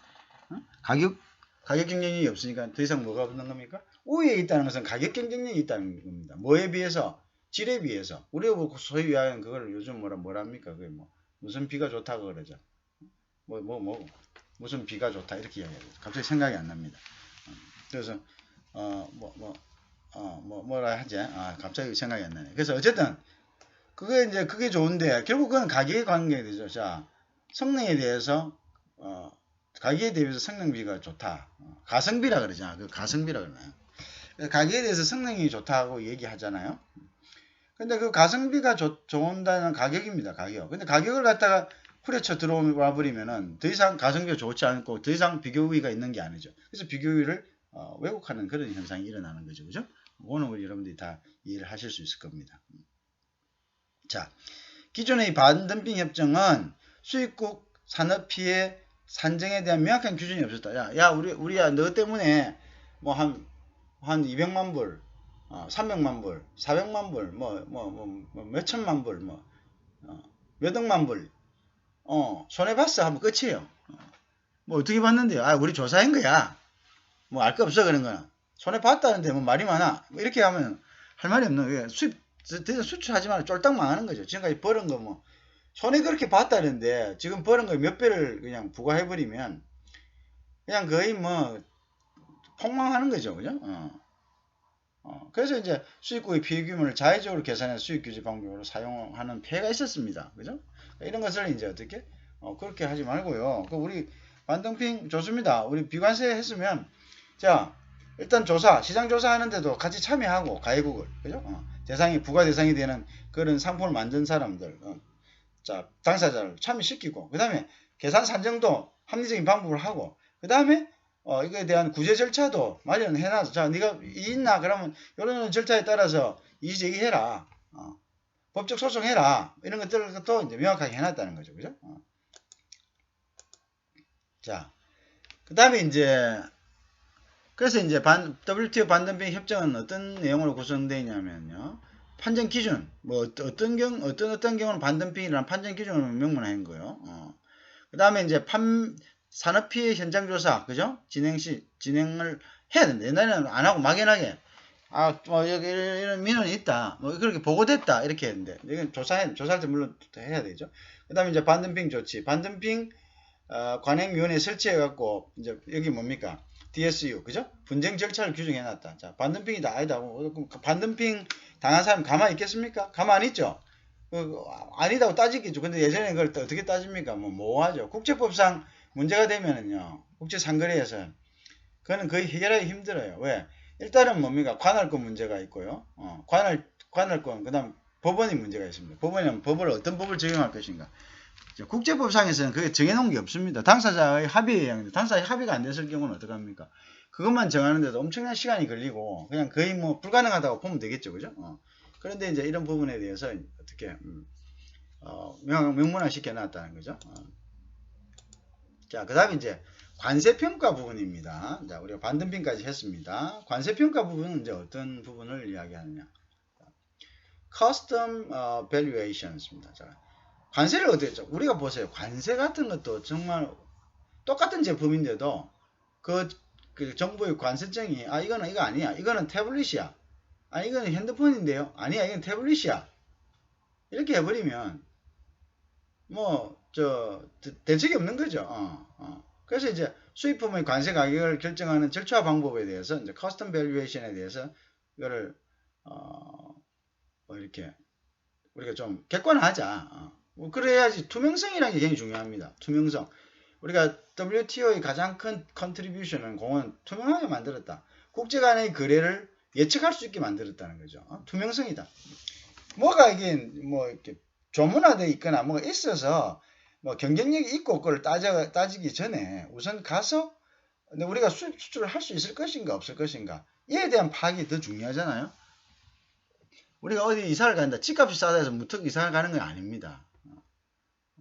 가격 경쟁력이 없으니까 더 이상 뭐가 없는 겁니까? 우위에 있다는 것은 가격 경쟁력이 있다는 겁니다. 뭐에 비해서? 질에 비해서. 우리가 소위 이야기하는 그걸 요즘 뭐랍니까? 그게 뭐 무슨 비가 좋다고 그러죠. 무슨 비가 좋다 이렇게 이야기하죠. 갑자기 생각이 안 납니다. 그래서 뭐라 하지? 갑자기 생각이 안 나네. 그래서 어쨌든 그게 좋은데 결국 그건 가격에 관계되죠. 자, 성능에 대해서 가격에 대해서 성능비가 좋다. 가성비라 그러잖아. 그 가성비라 그러나요? 가격에 대해서 성능이 좋다고 얘기하잖아요. 근데 그 가성비가 좋은다는 가격입니다. 가격. 근데 가격을 갖다가 후려쳐 들어와 버리면은 더 이상 가성비가 좋지 않고 더 이상 비교 우위가 있는 게 아니죠. 그래서 비교 우위를 왜곡하는 그런 현상이 일어나는 거죠. 그죠? 그거는 우리 여러분들이 다 이해를 하실 수 있을 겁니다. 자, 기존의 반덤핑 협정은 수입국 산업피해 산정에 대한 명확한 규준이 없었다. 야, 우리야, 너 때문에 뭐 한 200만 불, 300만 불, 400만 불, 몇천만 불, 몇억만 불, 손해봤어 하면 끝이에요. 뭐 어떻게 봤는데요? 우리 조사한 거야. 뭐 알 거 없어 그런 거는. 손해봤다는데 뭐 말이 많아. 뭐 이렇게 하면 할 말이 없는 거예요. 수출하지 말고 쫄딱 망하는 거죠. 지금까지 벌은 거 뭐 손해 그렇게 봤다는데 지금 버는 거 몇 배를 그냥 부과해버리면 그냥 거의 뭐 폭망하는 거죠. 그죠? 그래서 이제 수입국의 피해 규모를 자의적으로 계산해서 수입 규제 방법으로 사용하는 폐해가 있었습니다. 그죠? 이런 것을 이제 어떻게? 그렇게 하지 말고요. 우리 반덤핑 좋습니다. 우리 비관세 했으면 자, 일단 시장 조사하는데도 같이 참여하고 가해국을. 그죠? 부과 대상이 되는 그런 상품을 만든 사람들. 자, 당사자를 참여시키고, 그 다음에 계산 산정도 합리적인 방법을 하고, 그 다음에 이거에 대한 구제 절차도 마련해놔서, 자, 네가 있나? 그러면 이런 절차에 따라서 이의 제기해라. 법적 소송해라. 이런 것들도 이제 명확하게 해놨다는 거죠, 그죠? 자, 그 다음에 이제 그래서 이제 WTO 반덤핑 협정은 어떤 내용으로 구성되어 있냐면요. 판정 기준, 뭐 어떤 경우는 반덤핑이라는 판정 기준을 명문화한 거예요. 그 다음에 이제 산업 피해 현장 조사, 그죠? 진행을 해야 된다. 옛날에는 안 하고 막연하게 뭐 여기 이런 민원이 있다, 뭐 그렇게 보고됐다 이렇게 했는데 이건 조사할 때 물론 해야 되죠. 그 다음에 이제 반덤핑 조치, 반덤핑 관행위원회 설치해갖고 이제 여기 뭡니까? DSU, 그죠? 분쟁 절차를 규정해놨다. 자, 반덤핑이다, 아니다. 반덤핑 당한 사람 가만히 있겠습니까? 가만히 있죠? 아니다고 따지겠죠. 근데 예전에 그걸 어떻게 따집니까? 뭐하죠? 국제법상 문제가 되면은요, 국제상거래에서 그거는 거의 해결하기 힘들어요. 왜? 일단은 뭡니까? 관할권 문제가 있고요. 관할권, 그 다음 법원이 문제가 있습니다. 법원은 어떤 법을 적용할 것인가? 국제법상에서는 그게 정해놓은 게 없습니다. 당사자의 합의에 의한 당사자의 합의가 안 됐을 경우는 어떡합니까? 그것만 정하는데도 엄청난 시간이 걸리고 그냥 거의 뭐 불가능하다고 보면 되겠죠, 그죠? 그런데 이제 이런 부분에 대해서 어떻게 명문화 시켜놨다는 거죠. 자, 그 다음에 이제 관세평가 부분입니다. 자, 우리가 반덤핑까지 했습니다. 관세평가 부분은 이제 어떤 부분을 이야기하느냐? Custom Valuations입니다. 자, 관세를 어떻게 했죠? 우리가 보세요. 관세 같은 것도 정말 똑같은 제품인데도 그 정부의 관세청이 이거는 이거 아니야. 이거는 태블릿이야. 이거는 핸드폰인데요. 아니야. 이건 태블릿이야. 이렇게 해버리면 대책이 없는 거죠. 그래서 이제 수입품의 관세 가격을 결정하는 절차 방법에 대해서 이제 커스텀 밸류에이션에 대해서 이거를 이렇게 우리가 좀 객관화하자. 그래야지 투명성이라는 게 굉장히 중요합니다. 투명성. 우리가 WTO의 가장 큰 컨트리뷰션은 공은 투명하게 만들었다. 국제 간의 거래를 예측할 수 있게 만들었다는 거죠. 투명성이다. 뭐가 이게 이렇게 조문화되어 있거나 뭐가 있어서 경쟁력이 있고 그걸 따지기 전에 우선 가서 근데 우리가 수입 수출을 할 수 있을 것인가 없을 것인가 이에 대한 파악이 더 중요하잖아요. 우리가 어디 이사를 간다. 집값이 싸다 해서 무턱 이사를 가는 건 아닙니다.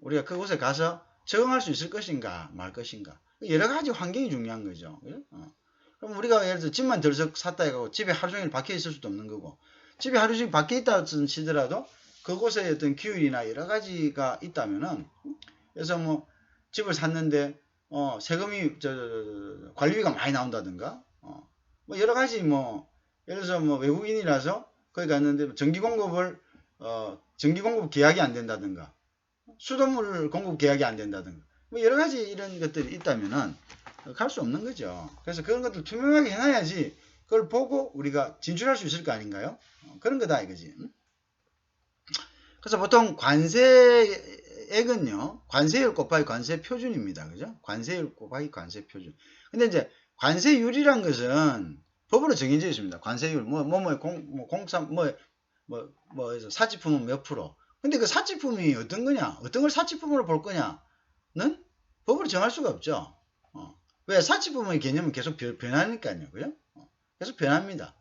우리가 그곳에 가서 적응할 수 있을 것인가 말 것인가 여러 가지 환경이 중요한 거죠. 그럼 우리가 예를 들어 집만 들썩 샀다 해가지고 집에 하루 종일 밖에 있을 수도 없는 거고 집에 하루 종일 밖에 있다 치더라도 그곳에 어떤 기율이나 여러 가지가 있다면은 그래서 뭐 집을 샀는데 세금이 관리비가 많이 나온다든가 뭐 여러 가지 뭐 예를 들어서 뭐 외국인이라서 거기 갔는데 전기 공급 계약이 안 된다든가 수돗물 공급 계약이 안 된다든가 뭐 여러 가지 이런 것들이 있다면은 갈 수 없는 거죠. 그래서 그런 것들 투명하게 해놔야지 그걸 보고 우리가 진출할 수 있을 거 아닌가요? 그런 거다 이거지. 그래서 보통 관세액은요, 관세율 곱하기 관세 표준입니다. 그죠? 관세율 곱하기 관세 표준. 근데 이제 관세율이란 것은 법으로 정해져 있습니다. 관세율, 사치품은 몇 프로. 근데 그 사치품이 어떤 거냐? 어떤 걸 사치품으로 볼 거냐는 법으로 정할 수가 없죠. 왜? 사치품의 개념은 계속 변하니까요. 그죠? 계속 변합니다.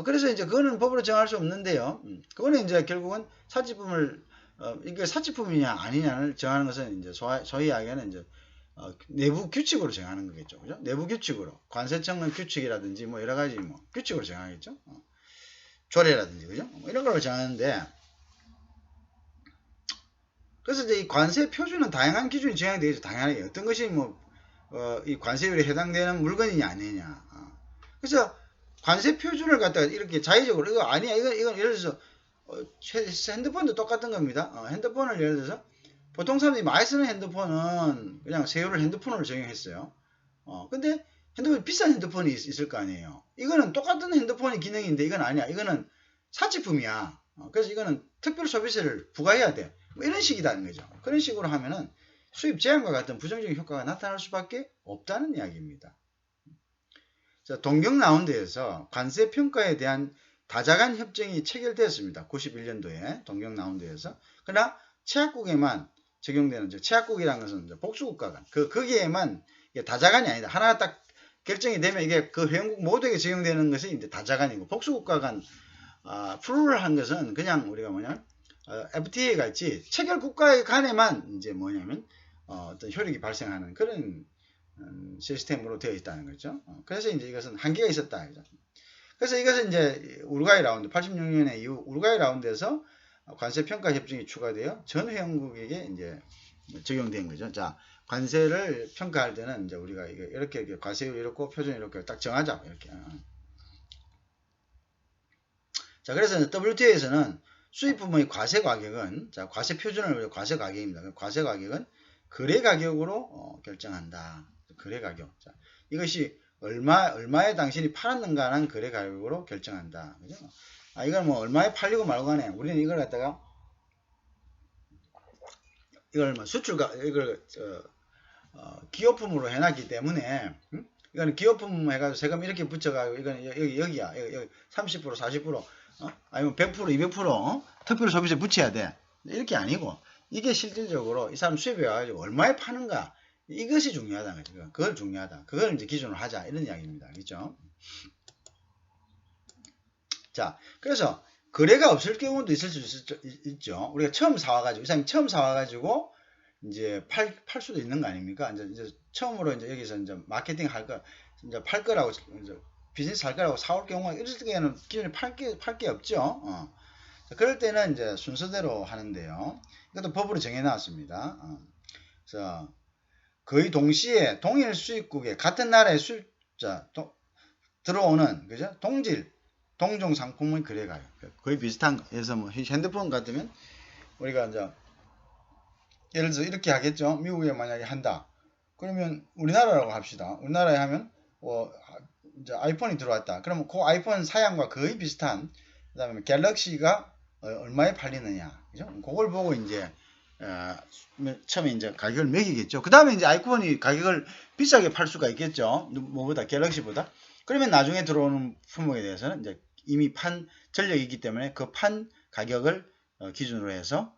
그래서 이제 그거는 법으로 정할 수 없는데요. 그거는 이제 결국은 사치품을 이게 사치품이냐 아니냐를 정하는 것은 이제 소위 이야기하는 이제 내부 규칙으로 정하는 거겠죠. 그죠? 내부 규칙으로 관세청은 규칙이라든지 뭐 여러 가지 뭐 규칙으로 정하겠죠. 조례라든지 그죠? 뭐 이런 걸로 정하는데 그래서 이제 이 관세 표준은 다양한 기준이 정해야 되겠죠. 당연하게 어떤 것이 이 관세율에 해당되는 물건이냐 아니냐. 그래서 관세 표준을 갖다가 이렇게 자의적으로 이거 아니야 이건 예를 들어서 핸드폰도 똑같은 겁니다. 핸드폰을 예를 들어서 보통 사람들이 많이 쓰는 핸드폰은 그냥 세율을 핸드폰으로 적용했어요. 근데 핸드폰이 비싼 핸드폰이 있을 거 아니에요. 이거는 똑같은 핸드폰의 기능인데 이건 아니야. 이거는 사치품이야. 그래서 이거는 특별 소비세를 부과해야 돼. 뭐 이런 식이라는 거죠. 그런 식으로 하면은 수입 제한과 같은 부정적인 효과가 나타날 수밖에 없다는 이야기입니다. 자, 동경 라운드에서 관세 평가에 대한 다자간 협정이 체결되었습니다. 91년도에 동경 라운드에서. 그러나 최약국에만 적용되는 최약국이라는 것은 복수국가 간 거기에만 다자간이 아니다. 하나 딱 결정이 되면 이게 그 회원국 모두에게 적용되는 것이 이제 다자간이고 복수국가 간 풀을 한 것은 그냥 우리가 FTA가 있지 체결 국가 간에만 이제 뭐냐면 어떤 효력이 발생하는 그런 시스템으로 되어 있다는 거죠. 그래서 이제 이것은 한계가 있었다. 그래서 이것은 이제 우루과이 라운드 86년에 이후 우루과이 라운드에서 관세 평가 협정이 추가되어 전 회원국에게 이제 적용된 거죠. 자, 관세를 평가할 때는 이제 우리가 이렇게 관세율 이렇고 표준 이렇게 딱 정하자 이렇게. 자, 그래서 WTO에서는 수입품의 과세 가격은 자 과세 표준을 과세 가격입니다. 과세 가격은 거래 가격으로 결정한다. 거래 가격. 자, 이것이 얼마에 당신이 팔았는가는 거래 가격으로 결정한다. 그죠? 이건 뭐 얼마에 팔리고 말고 간에 우리는 이걸 갖다가 이걸 이걸 기업품으로 해놨기 때문에 이거는 기업품 해가지고 세금 이렇게 붙여가지고 이거는 여기야 여기 30% 40% 아니면 100% 200% 특별 소비세 붙여야 돼. 이렇게 아니고 이게 실질적으로 이 사람 수입해 가지고 얼마에 파는가 이것이 중요하다는 거죠. 그걸 중요하다. 그걸 이제 기준으로 하자 이런 이야기입니다. 그렇죠? 자, 그래서 거래가 없을 경우도 있을 수 있죠. 우리가 처음 사와가지고 이 사람이 처음 사와가지고 이제 팔 수도 있는 거 아닙니까? 이제 처음으로 이제 여기서 이제 마케팅 할 거, 이제 팔 거라고 이제 비즈니스 할 거라고 사올 경우가 이럴 때는 기존에 팔 게 없죠. 자, 그럴 때는 이제 순서대로 하는데요. 이것도 법으로 정해놨습니다. 그래서 거의 동시에 동일 수입국에 같은 나라의 수입자 들어오는 그죠? 동종 상품의 거래 가격 거의 비슷한 거. 그래서 뭐 핸드폰 같으면 우리가 이제 예를 들어서 이렇게 하겠죠. 미국에 만약에 한다. 그러면 우리나라라고 합시다. 우리나라에 하면 이제 아이폰이 들어왔다. 그러면 그 아이폰 사양과 거의 비슷한 그다음에 갤럭시가 얼마에 팔리느냐. 그죠? 그걸 보고 이제 처음에 이제 가격을 매기겠죠. 그 다음에 이제 아이폰이 가격을 비싸게 팔 수가 있겠죠. 뭐보다 갤럭시보다. 그러면 나중에 들어오는 품목에 대해서는 이제 이미 판 전력이 있기 때문에 그 판 가격을 기준으로 해서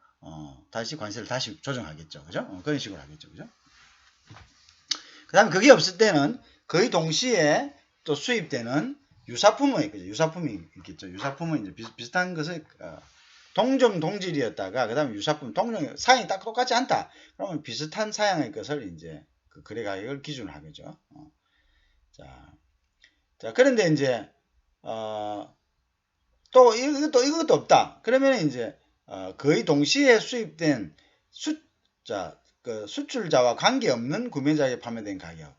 다시 관세를 다시 조정하겠죠. 그죠? 그런 식으로 하겠죠. 그죠? 그 다음에 그게 없을 때는 거의 동시에 또 수입되는 유사품은 있겠죠. 유사품이 있겠죠. 유사품은 이제 비슷한 것을 동종 동질이었다가 그다음에 유사품 동종 사양이 딱 똑같지 않다. 그러면 비슷한 사양의 것을 이제 그 거래 가격을 기준으로 하겠죠. 자 그런데 이제 또 이것도 없다. 그러면 이제 거의 동시에 수입된 그 수출자와 관계없는 구매자에게 판매된 가격.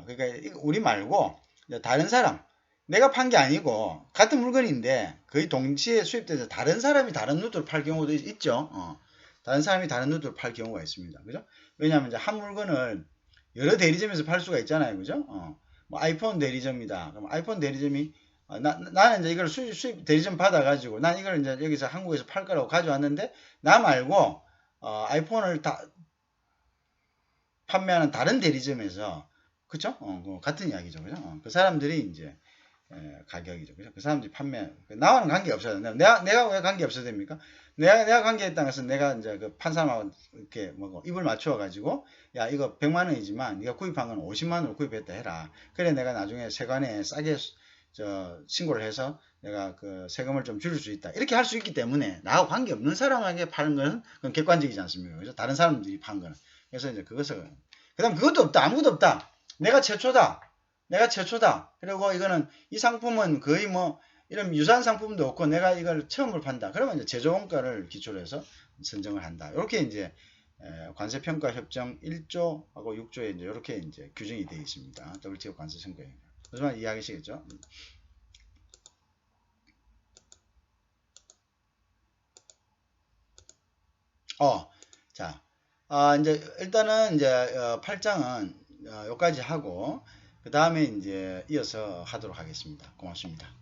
그러니까 우리 말고 다른 사람, 내가 판 게 아니고 같은 물건인데 거의 동시에 수입돼서 다른 사람이 다른 루트로 팔 경우도 있죠. 다른 사람이 다른 루트로 팔 경우가 있습니다. 그죠? 왜냐하면 이제 한 물건을 여러 대리점에서 팔 수가 있잖아요. 그죠? 뭐 아이폰 대리점이다. 그럼 아이폰 대리점이 나는 이제 이걸 수입 대리점 받아가지고 난 이걸 이제 여기서 한국에서 팔 거라고 가져왔는데 나 말고 아이폰을 다 판매하는 다른 대리점에서 그쵸? 같은 이야기죠. 그죠? 그 사람들이 이제 가격이죠. 그죠? 그 사람들이 나와는 관계 없어요. 내가 왜 관계 없어야 됩니까? 내가 관계했다는 것은 내가 이제 그 판 사람하고 이렇게 뭐 입을 맞춰 가지고 야 이거 100만 원이지만 네가 구입한 건 50만 원으로 구입했다 해라. 그래 내가 나중에 세관에 싸게 신고를 해서 내가 그 세금을 좀 줄일 수 있다. 이렇게 할 수 있기 때문에 나하고 관계 없는 사람에게 파는 것은 그건 객관적이지 않습니까? 그죠? 다른 사람들이 판 거는. 그래서 이제 그것을 그다음 그것도 없다. 아무것도 없다. 내가 최초다. 그리고 이거는 이 상품은 거의 뭐 이런 유사한 상품도 없고 내가 이걸 처음으로 판다. 그러면 이제 제조원가를 기초로 해서 선정을 한다. 이렇게 이제 관세평가협정 1조하고 6조에 이제 이렇게 이제 규정이 되어 있습니다. WTO 관세청구에. 무슨 말 이해하시겠죠? 자, 이제 일단은 이제 8장은 여기까지 하고 그 다음에 이제 이어서 하도록 하겠습니다. 고맙습니다.